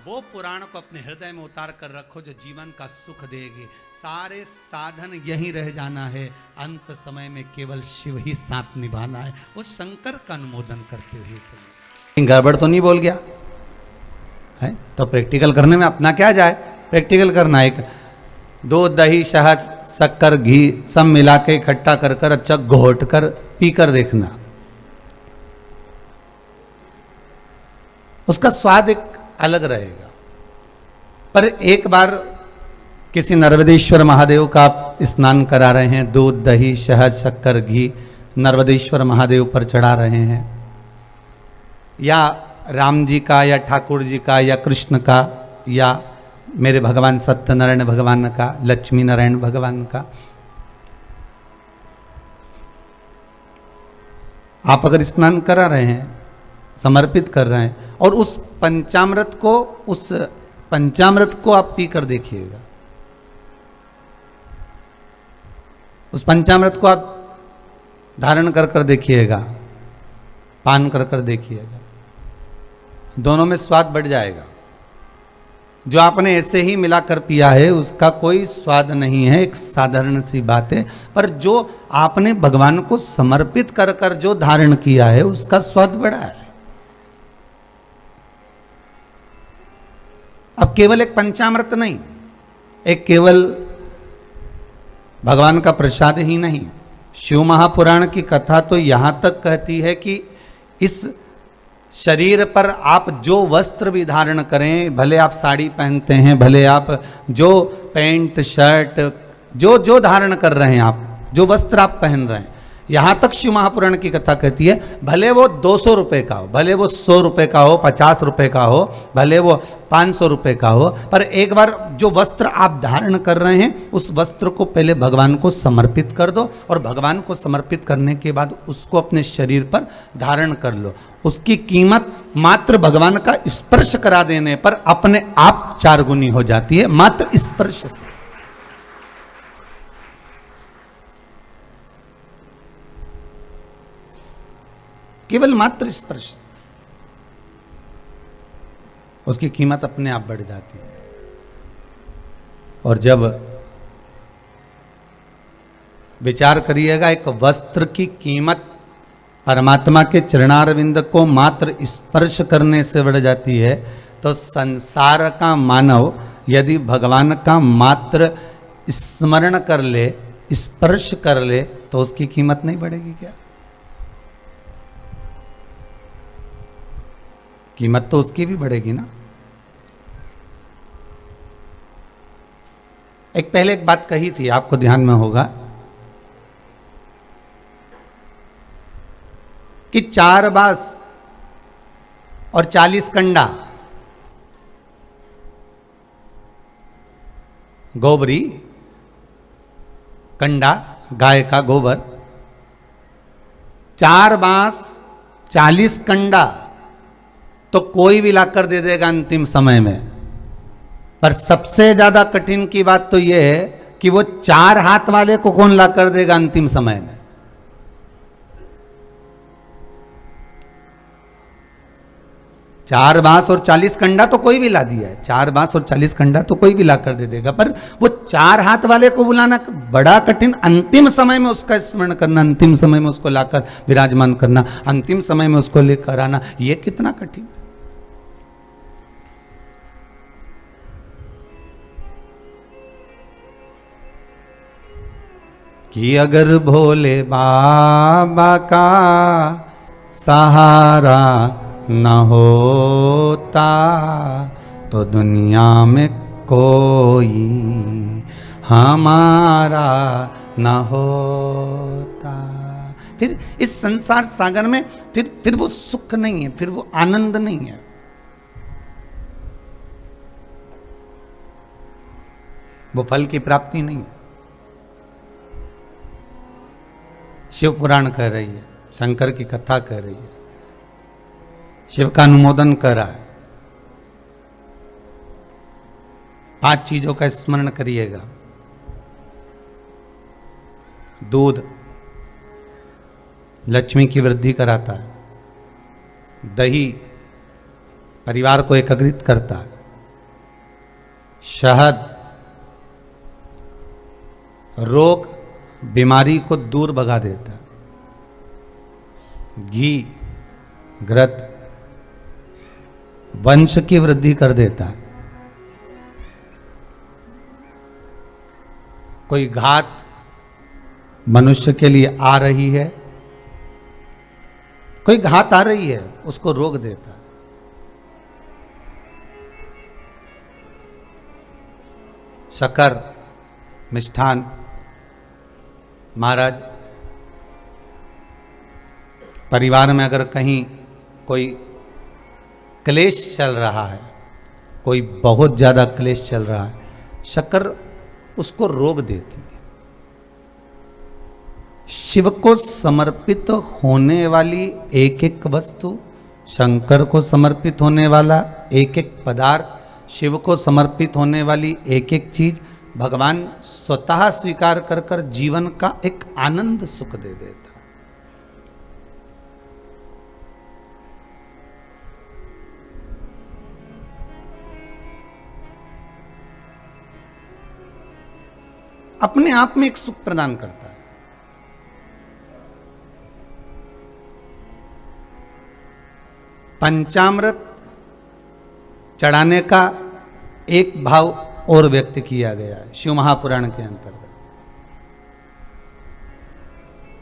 वो पुराण को अपने हृदय में उतार कर रखो जो जीवन का सुख देगी। सारे साधन यही रह जाना है, अंत समय में केवल शिव ही साथ निभाना है। वो शंकर का अनुमोदन करते हुए चलिए। गड़बड़ तो नहीं बोल गया है? तो प्रैक्टिकल करने में अपना क्या जाए, प्रैक्टिकल करना। एक दूध दही शहद शक्कर घी सब मिला के इकट्ठा कर कर अच्छा घोट कर पी कर देखना, उसका स्वाद एक अलग रहेगा। पर एक बार किसी नर्मदेश्वर महादेव का आप स्नान करा रहे हैं, दूध दही शहद शक्कर घी नर्मदेश्वर महादेव पर चढ़ा रहे हैं, या राम जी का या ठाकुर जी का या कृष्ण का या मेरे भगवान सत्यनारायण भगवान का, लक्ष्मी नारायण भगवान का, आप अगर स्नान करा रहे हैं, समर्पित कर रहे हैं, और उस पंचामृत को आप पी कर देखिएगा, उस पंचामृत को आप धारण कर कर देखिएगा, पान कर कर देखिएगा, दोनों में स्वाद बढ़ जाएगा। जो आपने ऐसे ही मिलाकर पिया है उसका कोई स्वाद नहीं है, एक साधारण सी बात है। पर जो आपने भगवान को समर्पित कर कर जो धारण किया है उसका स्वाद बड़ा है। अब केवल एक पंचामृत नहीं, एक केवल भगवान का प्रसाद ही नहीं, शिव महापुराण की कथा तो यहां तक कहती है कि इस शरीर पर आप जो वस्त्र भी धारण करें, भले आप साड़ी पहनते हैं, भले आप जो पैंट शर्ट जो जो धारण कर रहे हैं, आप जो वस्त्र आप पहन रहे हैं, यहां तक शिव महापुराण की कथा कहती है, भले वो 200 रुपए का हो, भले वो 100 रुपए का हो, 50 रुपए का हो, भले वो 500 रुपए का हो, पर एक बार जो वस्त्र आप धारण कर रहे हैं उस वस्त्र को पहले भगवान को समर्पित कर दो, और भगवान को समर्पित करने के बाद उसको अपने शरीर पर धारण कर लो। उसकी कीमत मात्र भगवान का स्पर्श करा देने पर अपने आप 4 गुनी हो जाती है, मात्र स्पर्श से। केवल मात्र स्पर्श से उसकी कीमत अपने आप बढ़ जाती है। और जब विचार करिएगा, एक वस्त्र की कीमत परमात्मा के चरणारविंद को मात्र स्पर्श करने से बढ़ जाती है, तो संसार का मानव यदि भगवान का मात्र स्मरण कर ले, स्पर्श कर ले, तो उसकी कीमत नहीं बढ़ेगी क्या? कीमत तो उसकी भी बढ़ेगी ना। पहले एक बात कही थी, आपको ध्यान में होगा, कि 4 बांस और 40 कंडा, गोबरी कंडा गाय का गोबर, 4 बांस 40 कंडा तो कोई भी लाकर दे देगा अंतिम समय में। पर सबसे ज्यादा कठिन की बात तो यह है कि वो 4 हाथ वाले को कौन लाकर देगा अंतिम समय में। चार बांस और 40 कंडा तो कोई भी ला दिया है, 4 बांस और 40 कंडा तो कोई भी लाकर दे देगा, पर वो 4 हाथ वाले को बुलाना बड़ा कठिन। अंतिम समय में उसका स्मरण करना, अंतिम समय में उसको लाकर विराजमान करना, अंतिम समय में उसको लेकर आना, ये कितना कठिन। कि अगर भोले बाबा का सहारा न होता तो दुनिया में कोई हमारा न होता। फिर इस संसार सागर में फिर वो सुख नहीं है, फिर वो आनंद नहीं है। वो फल की प्राप्ति नहीं है। शिव पुराण कह रही है, शंकर की कथा कह रही है, शिव का अनुमोदन कर रहा है। 5 चीजों का स्मरण करिएगा। दूध लक्ष्मी की वृद्धि कराता है, दही परिवार को एकत्रित करता है, शहद रोग बीमारी को दूर भगा देता है। घी घृत वंश की वृद्धि कर देता है। कोई घात मनुष्य के लिए आ रही है, कोई घात आ रही है, उसको रोक देता है। शक्कर मिष्ठान महाराज, परिवार में अगर कहीं कोई क्लेश चल रहा है, कोई बहुत ज्यादा क्लेश चल रहा है, शक्कर उसको रोक देती है। शिव को समर्पित होने वाली एक एक वस्तु, शंकर को समर्पित होने वाला एक एक पदार्थ, शिव को समर्पित होने वाली एक एक चीज भगवान स्वतः स्वीकार कर कर जीवन का एक आनंद सुख दे देता। अपने आप में एक सुख प्रदान करता है। पंचामृत चढ़ाने का एक भाव और व्यक्त किया गया है शिव महापुराण के अंतर्गत।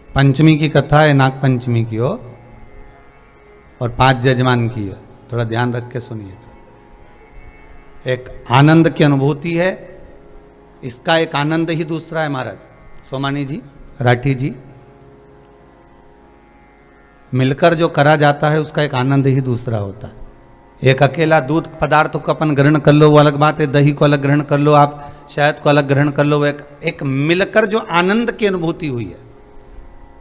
पंचमी की कथा है, नाग पंचमी की हो और 5 जजमान की है, थोड़ा ध्यान रख के सुनिएगा। एक आनंद की अनुभूति है, इसका एक आनंद ही दूसरा है महाराज। सोमानी जी, राठी जी, मिलकर जो करा जाता है उसका एक आनंद ही दूसरा होता है। एक अकेला दूध पदार्थ को अपन ग्रहण कर लो वो अलग बात है, दही को अलग ग्रहण कर लो, आप शहद को अलग ग्रहण कर लो, एक मिलकर जो आनंद की अनुभूति हुई है।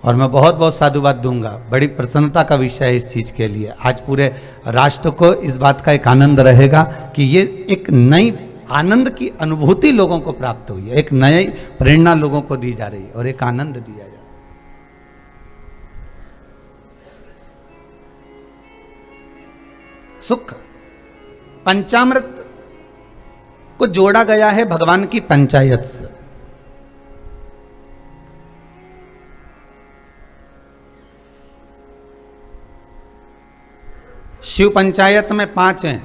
और मैं बहुत बहुत साधुवाद दूंगा, बड़ी प्रसन्नता का विषय है इस चीज के लिए। आज पूरे राष्ट्र को इस बात का एक आनंद रहेगा कि ये एक नई आनंद की अनुभूति लोगों को प्राप्त हुई है, एक नई प्रेरणा लोगों को दी जा रही है और एक आनंद दिया जा रहा है। सुख पंचामृत को जोड़ा गया है भगवान की पंचायत से। शिव पंचायत में 5 हैं।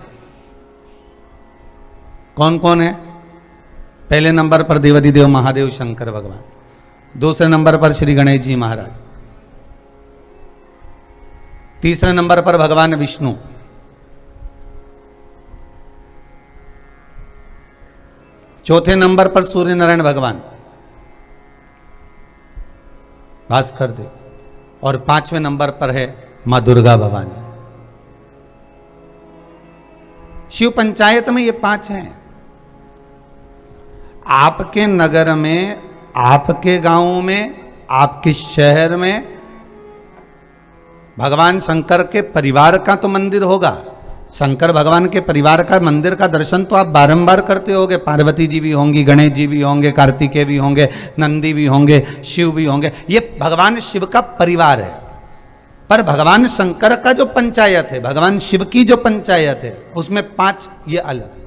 कौन कौन है? पहले नंबर पर देवाधिदेव महादेव शंकर भगवान, दूसरे नंबर पर श्री गणेश जी महाराज, तीसरे नंबर पर भगवान विष्णु, चौथे नंबर पर सूर्य नारायण भगवान भास्कर देव, और 5वें नंबर पर है मां दुर्गा भवानी। शिव पंचायत में ये 5 हैं। आपके नगर में, आपके गांव में, आपके शहर में भगवान शंकर के परिवार का तो मंदिर होगा। शंकर भगवान के परिवार का मंदिर का दर्शन तो आप बारंबार करते होंगे। पार्वती जी भी होंगी, गणेश जी भी होंगे, कार्तिकेय भी होंगे, नंदी भी होंगे, शिव भी होंगे। ये भगवान शिव का परिवार है। पर भगवान शंकर का जो पंचायत है, भगवान शिव की जो पंचायत है, उसमें 5 ये अलग।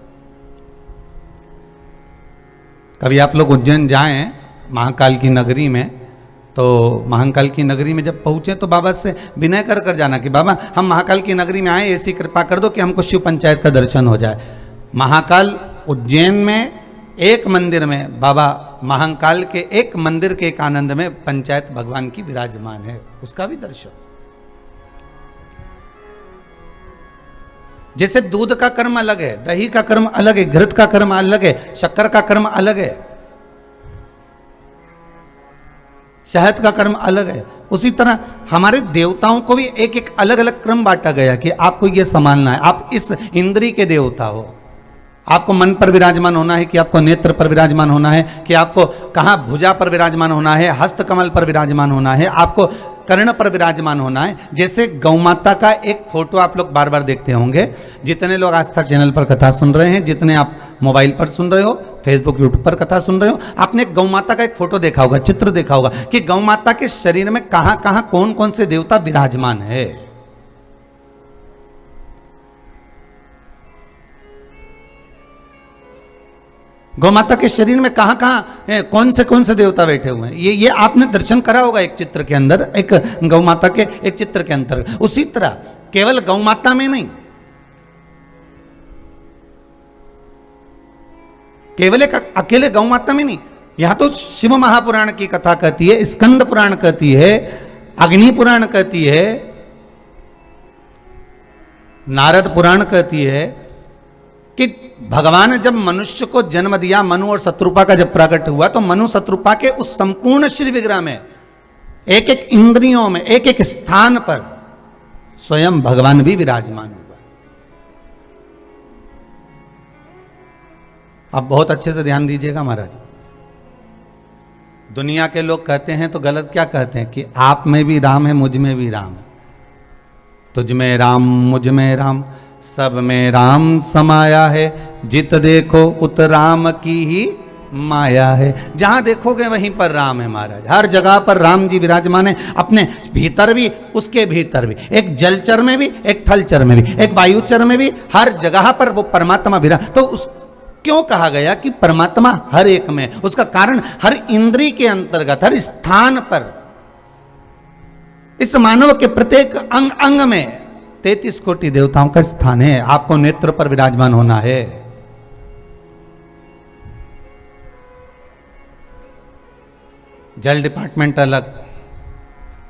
कभी आप लोग उज्जैन जाएं महाकाल की नगरी में, तो महाकाल की नगरी में जब पहुंचे तो बाबा से विनय कर कर जाना कि बाबा हम महाकाल की नगरी में आए, ऐसी कृपा कर दो कि हमको शिव पंचायत का दर्शन हो जाए। महाकाल उज्जैन में एक मंदिर में, बाबा महाकाल के एक मंदिर के एक आनंद में पंचायत भगवान की विराजमान है, उसका भी दर्शन। जैसे दूध का कर्म अलग है, दही का कर्म अलग है, घृत का कर्म अलग है, शक्कर का कर्म अलग है, शहद का कर्म अलग है, उसी तरह हमारे देवताओं को भी एक एक अलग अलग क्रम बांटा गया कि आपको ये संभालना है। आप इस इंद्री के देवता हो, आपको मन पर विराजमान होना है, कि आपको नेत्र पर विराजमान होना है, कि आपको कहाँ भुजा पर विराजमान होना है, हस्त कमल पर विराजमान होना है, आपको कर्ण पर विराजमान होना है। जैसे गौ माता का एक फोटो आप लोग बार बार देखते होंगे, जितने लोग आस्था चैनल पर कथा सुन रहे हैं, जितने आप मोबाइल पर सुन रहे हो, फेसबुक यूट्यूब पर कथा सुन रहे हो, आपने गौ माता का एक फोटो देखा होगा, चित्र देखा होगा कि गौ माता के शरीर में कहां कहां कौन कौन से देवता विराजमान है। गौ माता के शरीर में कहाँ कहाँ कौन से देवता बैठे हुए हैं, ये आपने दर्शन करा होगा एक चित्र के अंदर, एक गौ माता के एक चित्र के अंदर। उसी तरह केवल गौ माता में नहीं, केवल एक अकेले गौ माता में नहीं, यहां तो शिव महापुराण की कथा कहती है, स्कंद पुराण कहती है, अग्नि पुराण कहती है, नारद पुराण कहती है कि भगवान ने जब मनुष्य को जन्म दिया, मनु और शत्रुपा का जब प्रकट हुआ, तो मनु शत्रुपा के उस संपूर्ण श्री विग्रह में एक एक इंद्रियों में एक एक स्थान पर स्वयं भगवान भी विराजमान हुआ। आप बहुत अच्छे से ध्यान दीजिएगा महाराज। दुनिया के लोग कहते हैं तो गलत क्या कहते हैं कि आप में भी राम है, मुझ में भी राम है, तुझ में राम मुझ में राम, सब में राम समाया है, जित देखो उत राम की ही माया है। जहां देखोगे वहीं पर राम है महाराज, हर जगह पर राम जी विराजमान है, अपने भीतर भी उसके भीतर भी, एक जलचर में भी, एक थलचर में भी, एक वायुचर में भी, हर जगह पर वो परमात्मा विराज। तो उस क्यों कहा गया कि परमात्मा हर एक में, उसका कारण हर इंद्री के अंतर्गत, हर स्थान पर, इस मानव के प्रत्येक अंग अंग में 33 कोटि देवताओं का स्थान है। आपको नेत्र पर विराजमान होना है। जल डिपार्टमेंट अलग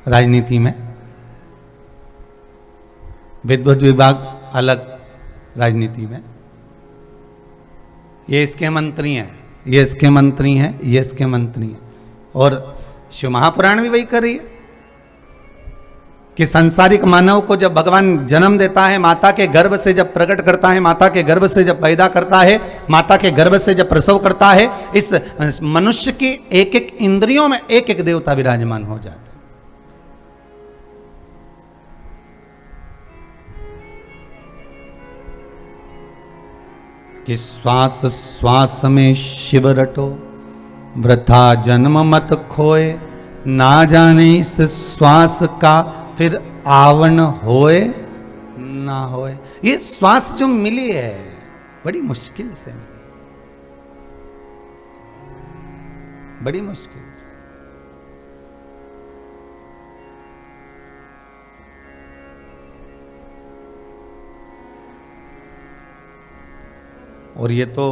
राजनीति में, विद्युत विभाग अलग राजनीति में, ये इसके मंत्री हैं, ये इसके मंत्री हैं, ये इसके मंत्री हैं। और शिव महापुराण भी वही कर रही है कि सांसारिक मानव को जब भगवान जन्म देता है, माता के गर्भ से जब प्रकट करता है, माता के गर्भ से जब पैदा करता है, माता के गर्भ से जब प्रसव करता है, इस मनुष्य की एक एक इंद्रियों में एक एक देवता विराजमान हो जाता है। कि श्वास श्वास में शिव रटो, वृथा जन्म मत खोए, ना जाने इस श्वास का फिर आवरण होए ना होए। ये श्वास जो मिली है बड़ी मुश्किल से मिली, बड़ी मुश्किल से। और ये तो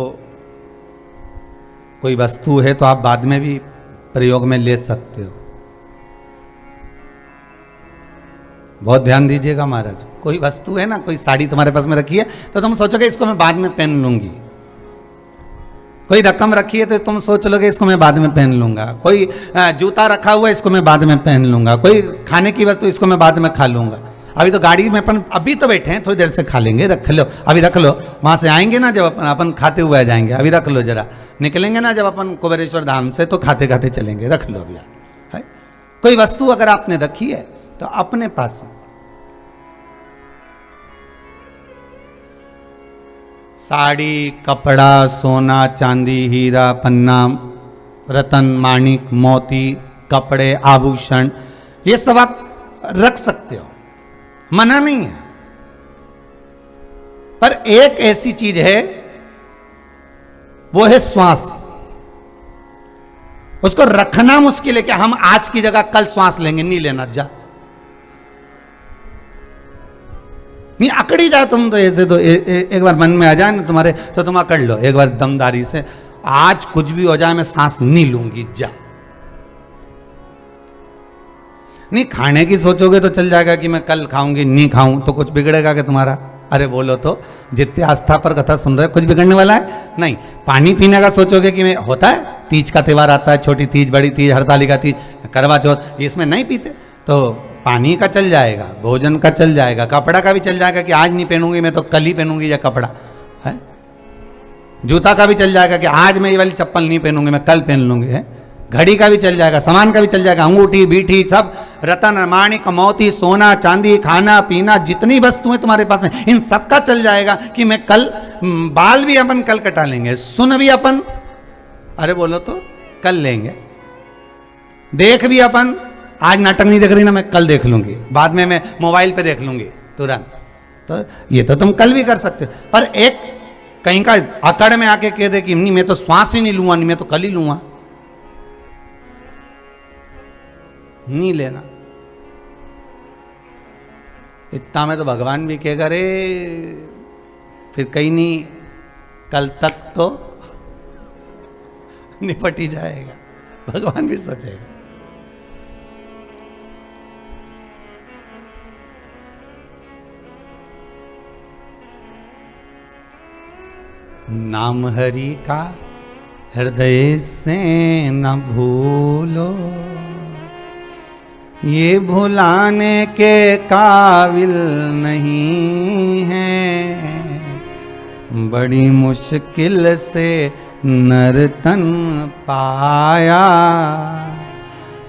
कोई वस्तु है तो आप बाद में भी प्रयोग में ले सकते हो। बहुत ध्यान दीजिएगा महाराज, कोई वस्तु है ना, कोई साड़ी तुम्हारे पास में रखी है तो तुम सोचोगे इसको मैं बाद में पहन लूंगी, कोई रकम रखी है तो तुम सोच लोगे इसको मैं बाद में पहन लूंगा, कोई जूता रखा हुआ है इसको मैं बाद में पहन लूंगा, कोई खाने की वस्तु इसको मैं बाद में खा लूंगा। अभी तो गाड़ी में अपन अभी तो बैठे हैं, थोड़ी देर से खा लेंगे, रख लो अभी, रख लो, वहां से आएंगे ना जब अपन खाते हुए आ जाएंगे, अभी रख लो जरा, निकलेंगे ना जब अपन कुबेरेश्वर धाम से तो खाते खाते चलेंगे, रख लो अभी। है कोई वस्तु अगर आपने रखी है तो अपने पास साड़ी, कपड़ा, सोना, चांदी, हीरा, पन्ना, रतन, माणिक, मोती, कपड़े, आभूषण, ये सब आप रख सकते हो, मना नहीं है। पर एक ऐसी चीज है, वो है श्वास। उसको रखना मुश्किल है कि हम आज की जगह कल श्वास लेंगे, नहीं लेना जा, नहीं अकड़ी जाए तुम तो ऐसे तो एक बार मन में आ जाए ना तुम्हारे तो तुम अकड़ लो एक बार दमदारी से, आज कुछ भी हो जाए मैं सांस नहीं लूंगी जा। नहीं खाने की सोचोगे तो चल जाएगा कि मैं कल खाऊंगी, नहीं खाऊं तो कुछ बिगड़ेगा कि तुम्हारा? अरे बोलो तो, जितने आस्था पर कथा सुन रहे कुछ बिगड़ने वाला है नहीं। पानी पीने का सोचोगे कि मैं, होता है तीज का त्यौहार आता है, छोटी तीज, बड़ी तीज, हरतालिका तीज, करवा चौथ, इसमें नहीं पीते तो पानी का चल जाएगा, भोजन का चल जाएगा, कपड़ा का भी चल जाएगा कि आज नहीं पहनूंगी मैं तो कल ही पहनूंगी या कपड़ा है, जूता का भी चल जाएगा कि आज मैं ये वाली चप्पल नहीं पहनूंगी मैं कल पहन लूंगी है, घड़ी का भी चल जाएगा, सामान का भी चल जाएगा, अंगूठी बीठी सब, रतन माणिक मोती सोना चांदी खाना पीना जितनी वस्तुएं तुम्हारे पास में, इन सब का चल जाएगा कि मैं कल, बाल भी अपन कल कटा लेंगे, सुन भी अपन, अरे बोलो तो कल लेंगे, देख भी अपन, आज नाटक नहीं देख रही ना मैं कल देख लूंगी, बाद में मैं मोबाइल पे देख लूंगी तुरंत, तो ये तो तुम कल भी कर सकते हो। पर एक कहीं का अकड़ में आके कह दे कि नहीं मैं तो श्वास ही नहीं लूंगा, नहीं मैं तो कल ही लूंगा, नहीं लेना। इतना में तो भगवान भी कहेगा रे फिर कहीं नहीं, कल तक तो निपट ही जाएगा, भगवान भी सोचेगा। नाम हरि का हृदय से न भूलो, ये भुलाने के काबिल नहीं है, बड़ी मुश्किल से नर्तन पाया,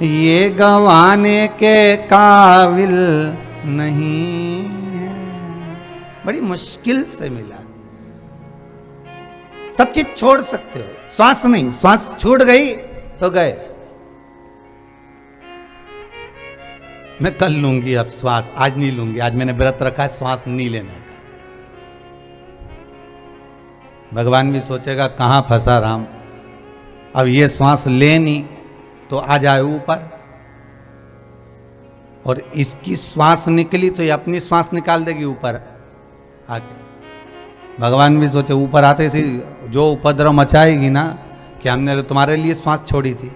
ये गवाने के काबिल नहीं है, बड़ी मुश्किल से मिला। सब चीज छोड़ सकते हो, श्वास नहीं, श्वास छूट गई तो गए। मैं कल लूंगी, अब श्वास आज नहीं लूंगी, आज मैंने व्रत रखा है श्वास नहीं लेने का। भगवान भी सोचेगा कहां फंसा राम, अब ये श्वास ले नहीं तो आ जाए ऊपर, और इसकी श्वास निकली तो ये अपनी श्वास निकाल देगी ऊपर आके। भगवान भी सोचे ऊपर आते से जो उपद्रव मचाएगी ना, कि हमने तो तुम्हारे लिए श्वास छोड़ी थी,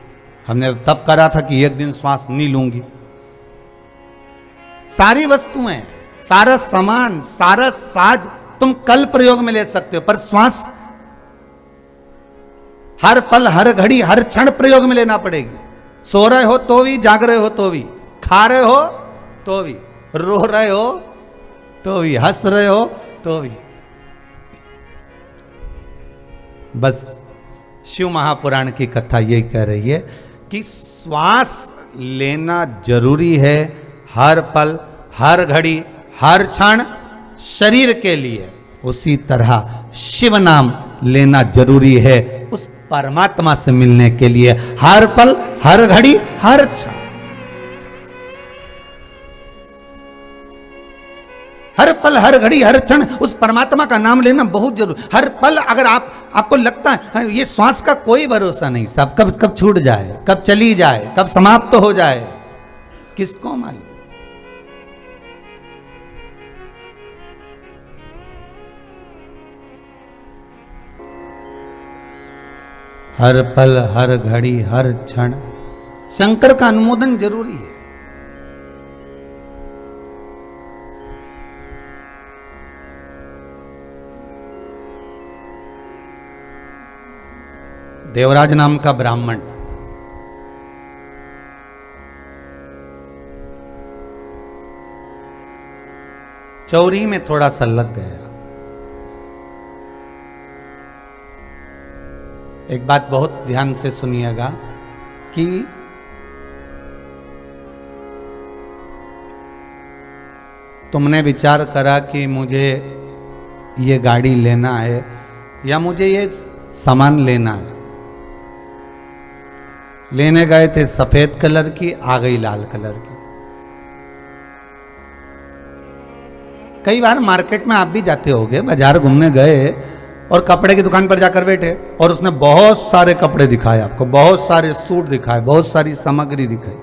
हमने तो तब करा था कि एक दिन श्वास नहीं लूंगी। सारी वस्तुएं, सारा सामान, सारा साज तुम कल प्रयोग में ले सकते हो, पर श्वास हर पल, हर घड़ी, हर क्षण प्रयोग में लेना पड़ेगी। सो रहे हो तो भी, जाग रहे हो तो भी, खा रहे हो तो भी, रो रहे हो तो भी, हंस रहे हो तो भी। बस शिव महापुराण की कथा यही कह रही है कि श्वास लेना जरूरी है, हर पल, हर घड़ी, हर क्षण शरीर के लिए। उसी तरह शिव नाम लेना जरूरी है उस परमात्मा से मिलने के लिए, हर पल, हर घड़ी, हर क्षण। हर पल, हर घड़ी, हर क्षण उस परमात्मा का नाम लेना बहुत जरूरी। हर पल अगर आपको लगता है ये श्वास का कोई भरोसा नहीं, सब कब छूट जाए, कब चली जाए, कब समाप्त तो हो जाए, किसको मालूम। हर पल, हर घड़ी, हर क्षण शंकर का अनुमोदन जरूरी है। देवराज नाम का ब्राह्मण चौरी में थोड़ा सा लग गया। एक बात बहुत ध्यान से सुनिएगा कि तुमने विचार करा कि मुझे ये गाड़ी लेना है या मुझे ये सामान लेना है। लेने गए थे सफेद कलर की, आ गई लाल कलर की। कई बार मार्केट में आप भी जाते होंगे, बाजार घूमने गए और कपड़े की दुकान पर जाकर बैठे और उसने बहुत सारे कपड़े दिखाए आपको, बहुत सारे सूट दिखाए, बहुत सारी सामग्री दिखाई।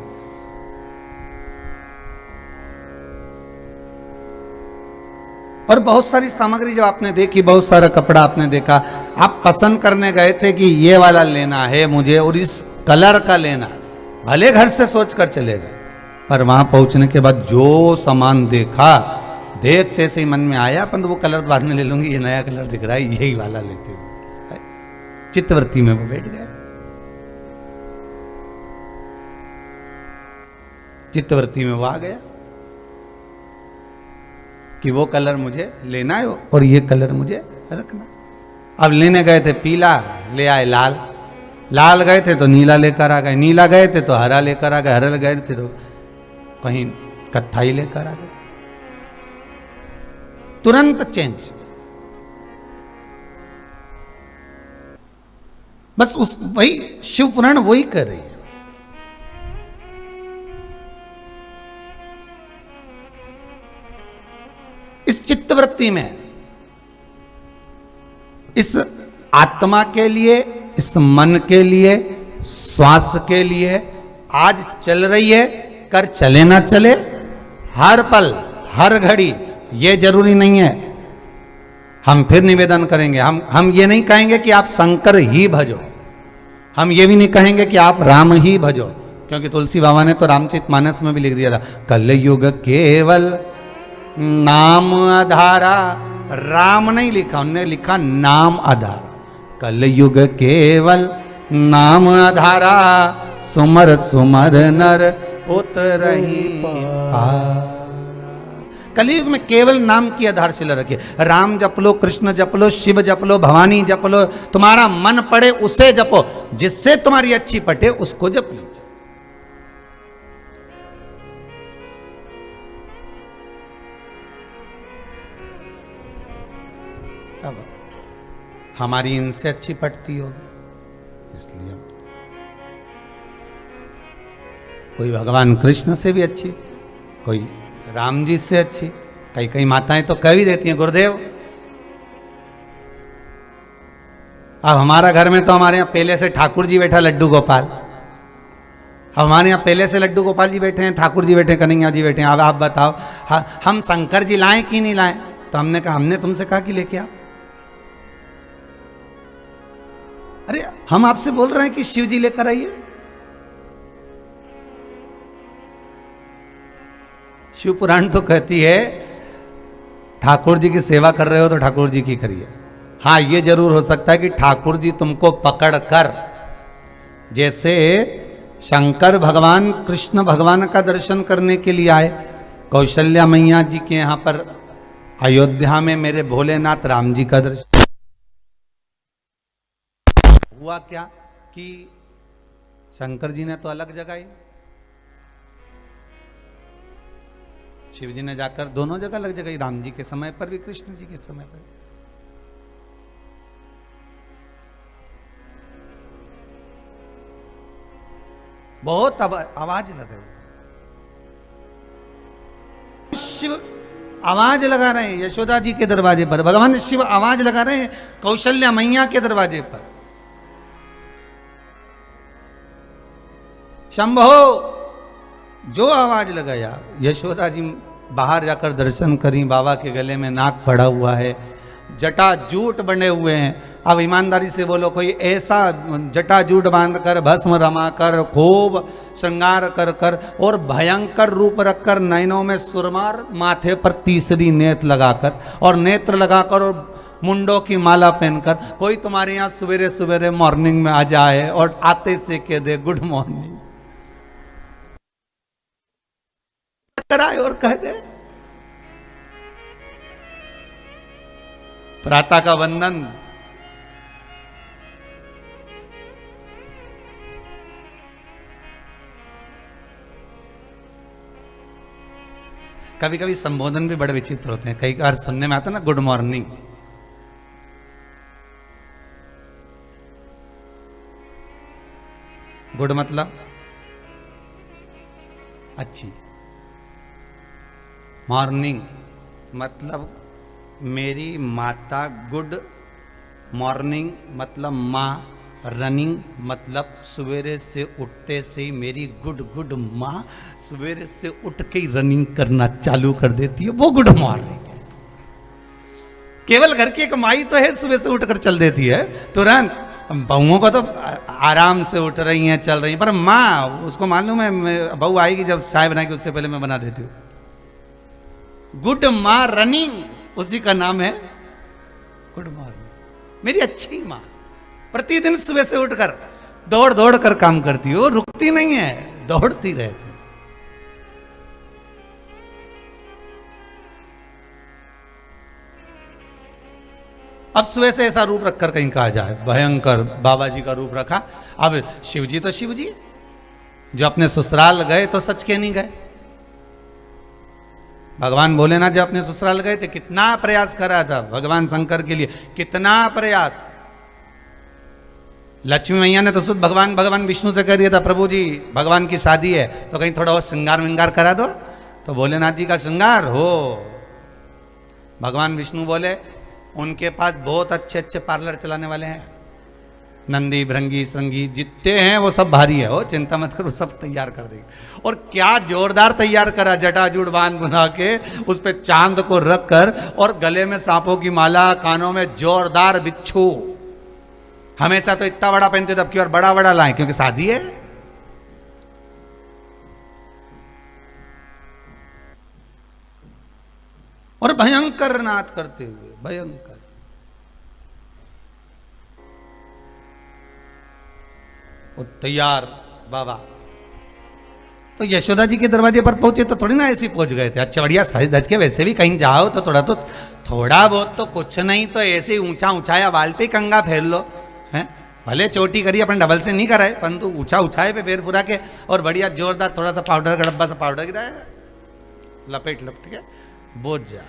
और बहुत सारी सामग्री जब आपने देखी, बहुत सारा कपड़ा आपने देखा, आप पसंद करने गए थे कि ये वाला लेना है मुझे और इस कलर का लेना, भले घर से सोच कर चले गए, पर वहां पहुंचने के बाद जो सामान देखा, देखते से ही मन में आया अपन तो वो कलर बाद में ले लूंगी, ये नया कलर दिख रहा है, यही वाला लेते हुए चित्तवृत्ति में वो बैठ गए। चित्तवृत्ति में वो आ गया कि वो कलर मुझे लेना है और ये कलर मुझे रखना। अब लेने गए थे पीला, ले आए लाल, लाल गए थे तो नीला लेकर आ गए, नीला गए थे तो हरा लेकर आ गए, हरा गए थे तो कहीं कत्थाई लेकर आ गए। तुरंत चेंज। बस उस वही शिव पुराण वही कर रही है। इस चित्तवृत्ति में इस आत्मा के लिए, इस मन के लिए, श्वास के लिए आज चल रही है, कर चले ना चले, हर पल हर घड़ी, ये जरूरी नहीं है। हम फिर निवेदन करेंगे, हम ये नहीं कहेंगे कि आप शंकर ही भजो, हम ये भी नहीं कहेंगे कि आप राम ही भजो, क्योंकि तुलसी बाबा ने तो रामचरितमानस में भी लिख दिया था, कलयुग केवल नाम आधारा। राम नहीं लिखा, उन्होंने लिखा नाम आधारा। कलयुग केवल नाम आधारा, सुमर सुमर नर उतरहि पार। कलयुग में केवल नाम की आधारशिला रखिए। राम जप लो, कृष्ण जप लो, शिव जप लो, भवानी जप लो, तुम्हारा मन पड़े उसे जपो, जिससे तुम्हारी अच्छी पटे उसको जप लीजिए। अब हमारी इनसे अच्छी पटती होगी, इसलिए कोई भगवान कृष्ण से भी अच्छी, कोई राम जी से अच्छी, कई कई माताएं तो कह भी देती हैं गुरुदेव। अब हमारा घर में तो हमारे यहाँ पहले से ठाकुर जी बैठा लड्डू गोपाल, अब हमारे यहाँ पहले से लड्डू गोपाल जी बैठे हैं, ठाकुर जी बैठे, कन्हैया जी बैठे हैं। अब आप बताओ हम शंकर जी लाएं कि नहीं लाएं? तो हमने कहा, हमने तुमसे कहा कि लेके आओ। अरे हम आपसे बोल रहे हैं कि शिव जी लेकर आइए। शिव पुराण तो कहती है ठाकुर जी की सेवा कर रहे हो तो ठाकुर जी की करिए। हाँ, ये जरूर हो सकता है कि ठाकुर जी तुमको पकड़ कर, जैसे शंकर भगवान कृष्ण भगवान का दर्शन करने के लिए आए, कौशल्या मैया जी के यहाँ पर अयोध्या में मेरे भोलेनाथ राम जी का दर्शन हुआ। क्या कि शंकर जी ने तो अलग जगाई, शिव जी ने जाकर दोनों जगह अलग जगह, राम जी के समय पर भी, कृष्ण जी के समय पर। बहुत आवाज लगा, शिव आवाज लगा रहे हैं यशोदा जी के दरवाजे पर, भगवान शिव आवाज लगा रहे हैं कौशल्या मैया के दरवाजे पर, शंभो। जो आवाज लगाया, यशोदा जी बाहर जाकर दर्शन करी, बाबा के गले में नाक पड़ा हुआ है, जटा जूट बने हुए हैं। अब ईमानदारी से बोलो, कोई ऐसा जटा जूट बांध कर, भस्म रमा कर, खूब श्रृंगार कर कर और भयंकर रूप रखकर, नैनों में सुरमार, माथे पर तीसरी नेत्र लगाकर और नेत्र लगाकर और मुंडों की माला पहनकर कोई तुम्हारे यहाँ सवेरे सवेरे मॉर्निंग में आ जाए और आते से कह दे गुड मॉर्निंग कराए और कह दे प्रातः का वंदन। कभी कभी संबोधन भी बड़े विचित्र होते हैं, कई बार सुनने में आता ना गुड मॉर्निंग। गुड मतलब अच्छी, मॉर्निंग मतलब मेरी माता, गुड मॉर्निंग मतलब माँ, रनिंग मतलब सवेरे से उठते से ही मेरी गुड माँ सवेरे से उठ के ही रनिंग करना चालू कर देती है, वो गुड मॉर्निंग है। केवल घर की एक माई तो है सुबह से उठकर चल देती है तुरंत, बहुओं को तो आराम से उठ रही हैं, चल रही हैं, पर माँ उसको मालूम है बहू आएगी जब चाय बनाएगी उससे पहले मैं बना देती हूँ। गुड माँ रनिंग, उसी का नाम है गुड मॉर्निंग। मेरी अच्छी माँ प्रतिदिन सुबह से उठकर दौड़ दौड़ कर काम करती है, वो रुकती नहीं है, दौड़ती रहती। अब सुबह से ऐसा रूप रखकर कहीं कहा जाए भयंकर बाबा जी का रूप रखा। अब शिव जी तो शिव जी, जो अपने ससुराल गए तो सच के नहीं गए। भगवान भोलेनाथ जब अपने ससुराल गए थे कितना प्रयास करा था भगवान शंकर के लिए, कितना प्रयास। लक्ष्मी मैया ने तो शुद्ध भगवान विष्णु से कह दिया था, प्रभु जी भगवान की शादी है तो कहीं थोड़ा और श्रृंगार विंगार करा दो, तो भोलेनाथ जी का श्रृंगार हो। भगवान विष्णु बोले उनके पास बहुत अच्छे अच्छे पार्लर चलाने वाले हैं, नंदी भृंगी श्रृंगी जितने हैं वो सब भारी है, वो चिंता मत करो, सब तैयार कर देगी। और क्या जोरदार तैयार करा, जटाजूट बांध बुना के उस पे चांद को रख कर, और गले में सांपों की माला, कानों में जोरदार बिच्छू। हमेशा तो इतना बड़ा पहनते तब की बार बड़ा बड़ा लाए, क्योंकि शादी है। और भयंकर नाद करते हुए, भयंकर। वो तैयार बाबा तो यशोदा जी के दरवाजे पर पहुंचे तो थोड़ी ना ऐसे ही पहुंच गए थे, अच्छा बढ़िया सज धज के वैसे भी कहीं जाओ तो थोड़ा बहुत तो कुछ नहीं तो ऐसे ऊंचा ऊंचाया बाल पे कंगा फेर लो, हैं भले चोटी करिए अपन डबल से नहीं कराए, परंतु ऊंचा ऊंचाए पे फेर फुरा के और बढ़िया जोरदार थोड़ा सा पाउडर का डब्बा सा पाउडर गिराया, लपेट लपेट के बोझ जा।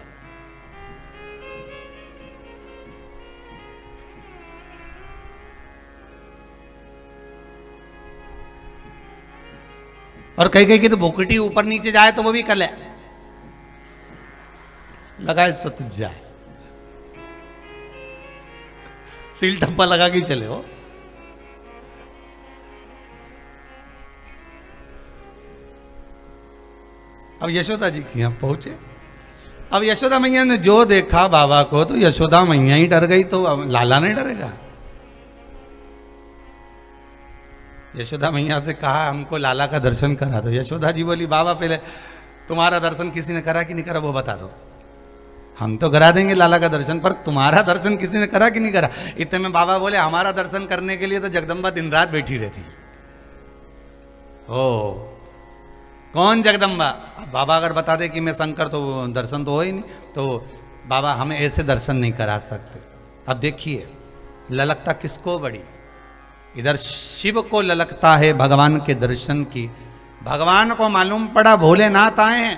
और कहीं कहीं की तो भोकटी ऊपर नीचे जाए तो वो भी कल है लगाए सत जाए, सील टप्पा लगा के चले हो। अब यशोदा जी के यहां पहुंचे। अब यशोदा मैया ने जो देखा बाबा को तो यशोदा मैया ही डर गई, तो अब लाला नहीं डरेगा। यशोदा मैया से कहा हमको लाला का दर्शन करा दो। यशोदा जी बोली बाबा पहले तुम्हारा दर्शन किसी ने करा कि नहीं करा वो बता दो, हम तो करा देंगे लाला का दर्शन, पर तुम्हारा दर्शन किसी ने करा कि नहीं करा। इतने में बाबा बोले हमारा दर्शन करने के लिए तो जगदम्बा दिन रात बैठी रहती है। ओ कौन जगदम्बा? बाबा अगर बता दे कि मैं शंकर तो दर्शन तो हो ही नहीं, तो बाबा हमें ऐसे दर्शन नहीं करा सकते। अब देखिए ललकता किसको बड़ी, इधर शिव को ललकता है भगवान के दर्शन की। भगवान को मालूम पड़ा भोलेनाथ आए हैं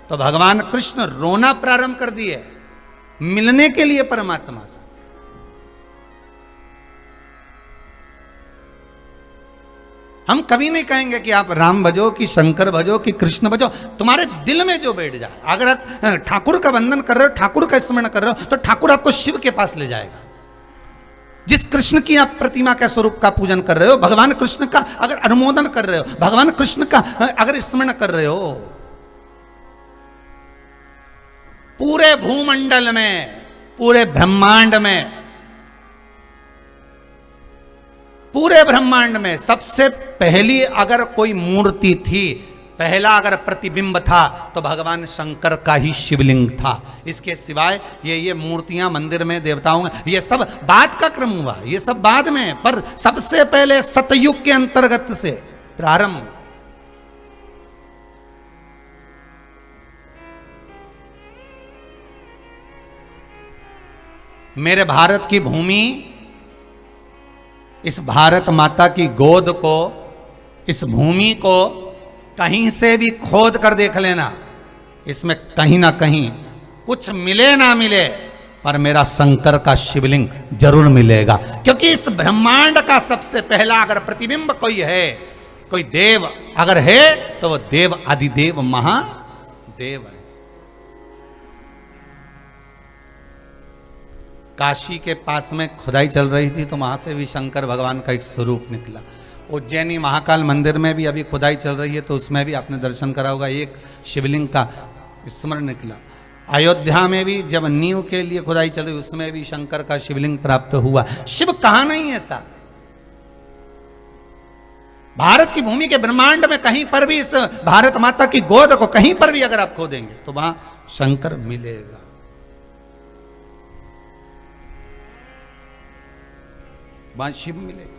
तो भगवान कृष्ण रोना प्रारंभ कर दिए मिलने के लिए परमात्मा से। हम कभी नहीं कहेंगे कि आप राम भजो कि शंकर भजो कि कृष्ण भजो, तुम्हारे दिल में जो बैठ जाए। अगर आप ठाकुर का वंदन कर रहे हो, ठाकुर का स्मरण कर रहे हो, तो ठाकुर आपको शिव के पास ले जाएगा। जिस कृष्ण की आप प्रतिमा के स्वरूप का पूजन कर रहे हो, भगवान कृष्ण का अगर अनुमोदन कर रहे हो, भगवान कृष्ण का अगर स्मरण कर रहे हो, पूरे भूमंडल में, पूरे ब्रह्मांड में, पूरे ब्रह्मांड में सबसे पहली अगर कोई मूर्ति थी, पहला अगर प्रतिबिंब था तो भगवान शंकर का ही शिवलिंग था। इसके सिवाय ये मूर्तियां मंदिर में देवताओं में ये सब बाद का क्रम हुआ, ये सब बाद में, पर सबसे पहले सतयुग के अंतर्गत से प्रारंभ। मेरे भारत की भूमि, इस भारत माता की गोद को, इस भूमि को कहीं से भी खोद कर देख लेना, इसमें कहीं ना कहीं कुछ मिले ना मिले पर मेरा शंकर का शिवलिंग जरूर मिलेगा। क्योंकि इस ब्रह्मांड का सबसे पहला अगर प्रतिबिंब कोई है, कोई देव अगर है तो वो देव आदिदेव महादेव है। काशी के पास में खुदाई चल रही थी तो वहां से भी शंकर भगवान का एक स्वरूप निकला। उज्जैनी महाकाल मंदिर में भी अभी खुदाई चल रही है तो उसमें भी आपने दर्शन करा होगा, एक शिवलिंग का स्मरण निकला। अयोध्या में भी जब नींव के लिए खुदाई चल रही उसमें भी शंकर का शिवलिंग प्राप्त हुआ। शिव कहां नहीं है ऐसा, भारत की भूमि के ब्रह्मांड में कहीं पर भी, इस भारत माता की गोद को कहीं पर भी अगर आप खोदेंगे तो वहां शंकर मिलेगा। वहां शिव मिलेगा।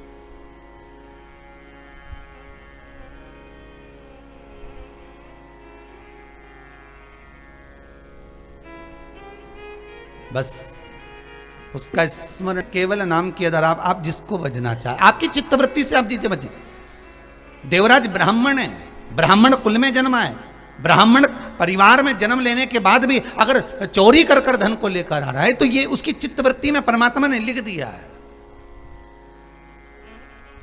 बस उसका स्मरण केवल नाम के आधार आप जिसको भजना चाहे, आपकी चित्तवृत्ति से आप जिसे भजें। देवराज ब्राह्मण है, ब्राह्मण कुल में जन्मा है, ब्राह्मण परिवार में जन्म लेने के बाद भी अगर चोरी कर कर धन को लेकर आ रहा है तो ये उसकी चित्तवृत्ति में परमात्मा ने लिख दिया है।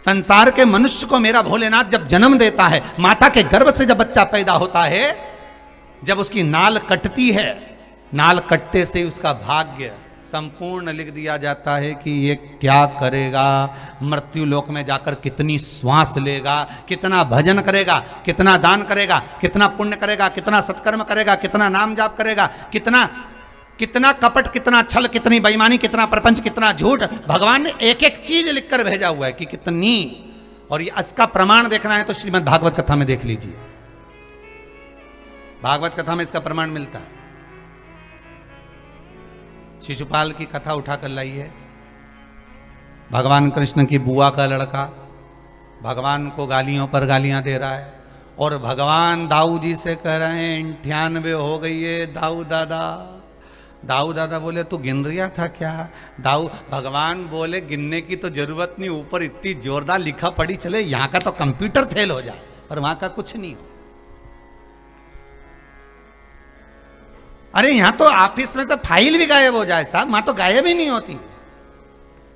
संसार के मनुष्य को मेरा भोलेनाथ जब जन्म देता है, माता के गर्भ से जब बच्चा पैदा होता है, जब उसकी नाल कटती है, नाल कटते से उसका भाग्य संपूर्ण लिख दिया जाता है कि ये क्या करेगा, मृत्यु लोक में जाकर कितनी श्वास लेगा, कितना भजन करेगा, कितना दान करेगा, कितना पुण्य करेगा, कितना सत्कर्म करेगा, कितना नाम जाप करेगा, कितना कितना कपट, कितना छल, कितनी बेईमानी, कितना प्रपंच, कितना झूठ। भगवान ने एक एक चीज लिखकर भेजा हुआ है कि कितनी। और ये इसका प्रमाण देखना है तो श्रीमद् भागवत कथा में देख लीजिए। भागवत कथा में इसका प्रमाण मिलता है। शिशुपाल की कथा उठाकर लाइए। भगवान कृष्ण की बुआ का लड़का भगवान को गालियों पर गालियां दे रहा है और भगवान दाऊ जी से कह रहे हैं 98 हो गई है दाऊ दादा। दाऊ दादा बोले तू गिन रिया था क्या? दाऊ भगवान बोले गिनने की तो जरूरत नहीं, ऊपर इतनी जोरदार लिखा पड़ी चले, यहां का तो कंप्यूटर फेल हो जाए पर वहां का कुछ नहीं हो। अरे यहां तो ऑफिस में से फाइल भी गायब हो जाए साहब, वहां तो गायब ही नहीं होती।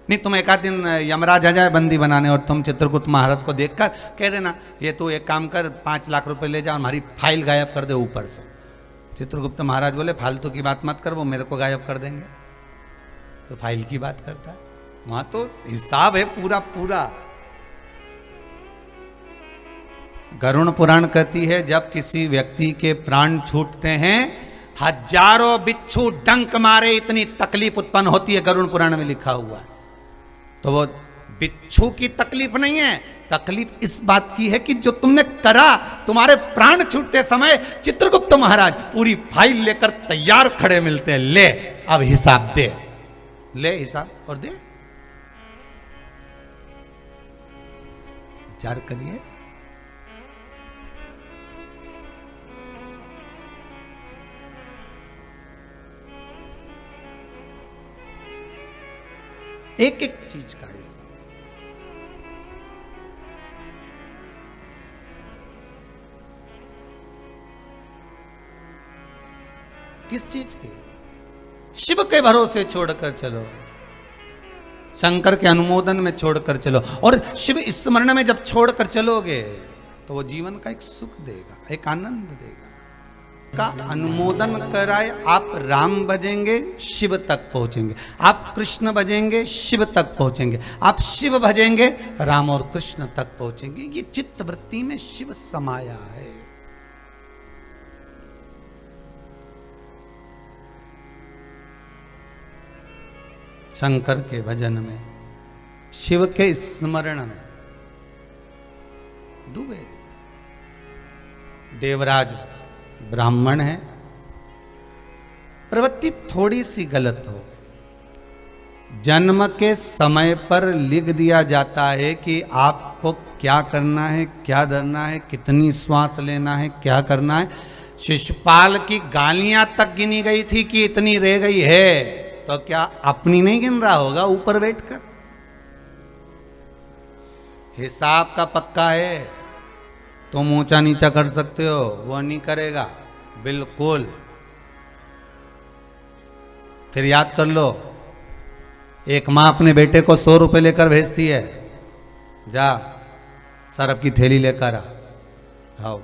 नहीं तुम एक आध दिन यमराज आ जाए बंदी बनाने और तुम चित्रगुप्त महाराज को देखकर कह देना ये तू एक काम कर 5 लाख रुपए ले जा, हमारी फाइल गायब कर दे ऊपर से। चित्रगुप्त महाराज बोले फालतू की बात मत कर, वो मेरे को गायब कर देंगे। तो फाइल की बात करता है, वहां तो हिसाब है पूरा पूरा। गरुड़ पुराण कहती है जब किसी व्यक्ति के प्राण छूटते हैं हजारों बिच्छू डंक मारे इतनी तकलीफ उत्पन्न होती है, गरुड़ पुराण में लिखा हुआ है। तो वो बिच्छू की तकलीफ नहीं है, तकलीफ इस बात की है कि जो तुमने करा, तुम्हारे प्राण छूटते समय चित्रगुप्त महाराज पूरी फाइल लेकर तैयार खड़े मिलते हैं, ले अब हिसाब दे, ले हिसाब और दे। विचार करिए। एक एक चीज का हिस्सा। किस चीज की? शिव के भरोसे छोड़कर चलो, शंकर के अनुमोदन में छोड़कर चलो। और शिव स्मरण में जब छोड़कर चलोगे तो वो जीवन का एक सुख देगा, एक आनंद देगा। का अनुमोदन कराए आप राम बजेंगे शिव तक पहुंचेंगे, आप कृष्ण बजेंगे शिव तक पहुंचेंगे, आप शिव भजेंगे राम और कृष्ण तक पहुंचेंगे। ये चित्त वृत्ति में शिव समाया है। शंकर के भजन में, शिव के स्मरण में डूबे। देवराज ब्राह्मण है, प्रवृत्ति थोड़ी सी गलत हो गई। जन्म के समय पर लिख दिया जाता है कि आपको क्या करना है, क्या धरना है, कितनी श्वास लेना है, क्या करना है। शिशुपाल की गालियां तक गिनी गई थी कि इतनी रह गई है, तो क्या अपनी नहीं गिन रहा होगा ऊपर बैठकर? हिसाब का पक्का है। तुम ऊंचा नीचा कर सकते हो, वो नहीं करेगा बिल्कुल। फिर याद कर लो, एक मां अपने बेटे को 100 रुपए लेकर भेजती है, जा सरफ की थैली लेकर आओ,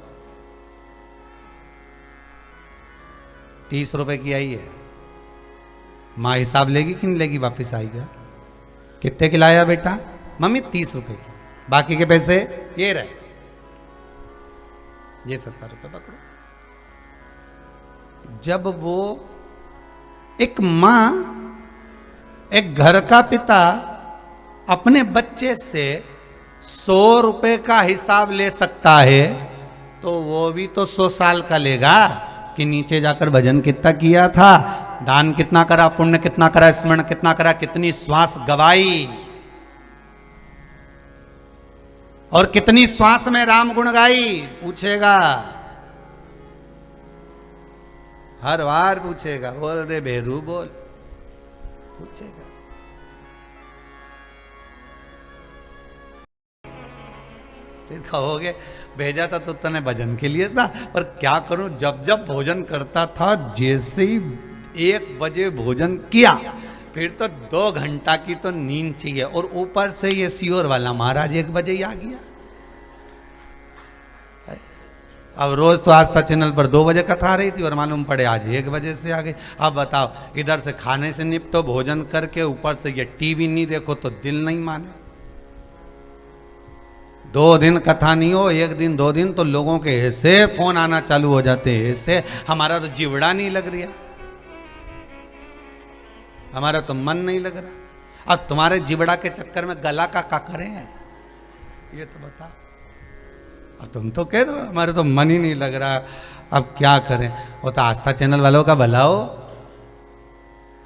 30 रुपए की आई है। मां हिसाब लेगी कि नहीं लेगी? वापिस आएगा, कितने की लाया बेटा? मम्मी 30 रुपए की, बाकी के पैसे ये रहे, ये 70 रुपए पकड़ो। जब वो एक मां, एक घर का पिता अपने बच्चे से 100 रुपए का हिसाब ले सकता है, तो वो भी तो 100 साल का लेगा कि नीचे जाकर भजन कितना किया था, दान कितना करा, पुण्य कितना करा, स्मरण कितना करा, कितनी श्वास गवाई और कितनी श्वास में राम गुण गाई, पूछेगा, हर बार पूछेगा। बोल रे भेरू बोल, पूछेगा। फिर कहोगे भेजा था तो तने भजन के लिए था, पर क्या करूं, जब जब भोजन करता था, जैसे ही 1 बजे भोजन किया फिर तो 2 घंटा की तो नींद चाहिए, और ऊपर से ये सियोर वाला महाराज 1 बजे ही आ गया। अब रोज तो आस्था चैनल पर 2 बजे कथा आ रही थी और मालूम पड़े आज 1 बजे से आ गई। अब बताओ, इधर से खाने से निपटो, भोजन करके, ऊपर से ये टीवी नहीं देखो तो दिल नहीं माने। 2 दिन कथा नहीं हो, 1 दिन 2 दिन तो लोगों के ऐसे फोन आना चालू हो जाते हैं, ऐसे हमारा तो जिवड़ा नहीं लग रहा, हमारा तो मन नहीं लग रहा। अब तुम्हारे जिवड़ा के चक्कर में गला का करें ये तो बताओ। अब तुम तो कह दो हमारे तो मन ही नहीं लग रहा, अब क्या करें। वो तो आस्था चैनल वालों का भला हो,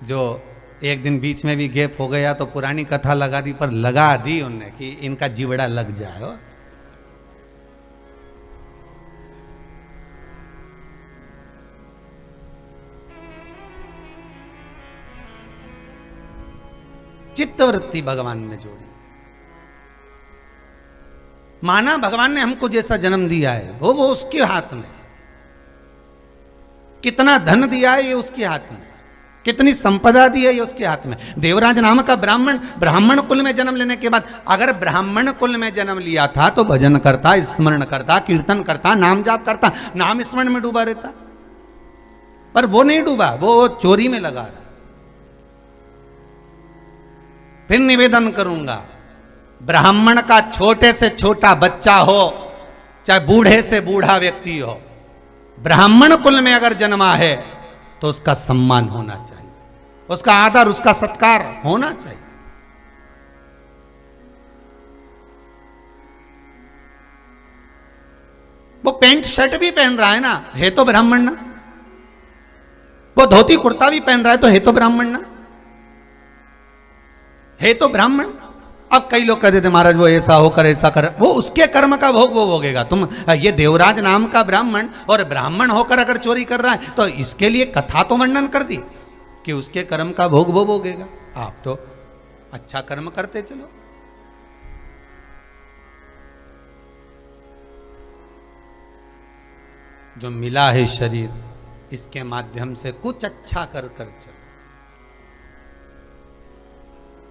जो एक दिन बीच में भी गैप हो गया तो पुरानी कथा लगा दी, पर लगा दी उनने कि इनका जिवड़ा लग जाए हो। चित्तवृत्ति भगवान ने जोड़ी, माना भगवान ने हमको जैसा जन्म दिया है वो उसके हाथ में, कितना धन दिया है ये उसके हाथ में, कितनी संपदा दी है ये उसके हाथ में। देवराज नाम का ब्राह्मण कुल में जन्म लेने के बाद, अगर ब्राह्मण कुल में जन्म लिया था तो भजन करता, स्मरण करता, कीर्तन करता, नाम जाप करता, नाम स्मरण में डूबा रहता, पर वो नहीं डूबा, वो चोरी में लगा रहा। फिर निवेदन करूंगा, ब्राह्मण का छोटे से छोटा बच्चा हो, चाहे बूढ़े से बूढ़ा व्यक्ति हो, ब्राह्मण कुल में अगर जन्मा है तो उसका सम्मान होना चाहिए, उसका आदर, उसका सत्कार होना चाहिए। वो पैंट शर्ट भी पहन रहा है ना, है तो ब्राह्मण ना। वो धोती कुर्ता भी पहन रहा है तो है तो ब्राह्मण ना, है तो ब्राह्मण। अब कई लोग कहते थे महाराज वो ऐसा होकर ऐसा कर, वो उसके कर्म का भोग वो भोगेगा। तुम ये देवराज नाम का ब्राह्मण और ब्राह्मण होकर अगर चोरी कर रहा है तो इसके लिए कथा तो वर्णन कर दी कि उसके कर्म का भोग वो भोगेगा। आप तो अच्छा कर्म करते चलो। जो मिला है शरीर, इसके माध्यम से कुछ अच्छा कर चलो।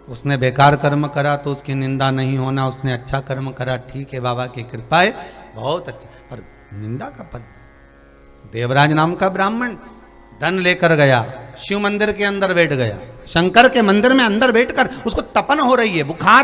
उसने बेकार कर्म करा तो उसकी निंदा नहीं होना, उसने अच्छा कर्म करा ठीक है, बाबा की कृपा है, बहुत अच्छा, पर निंदा का फल। देवराज नाम का ब्राह्मण धन लेकर गया, शिव मंदिर के अंदर बैठ गया, शंकर के मंदिर में अंदर बैठकर उसको तपन हो रही है, बुखार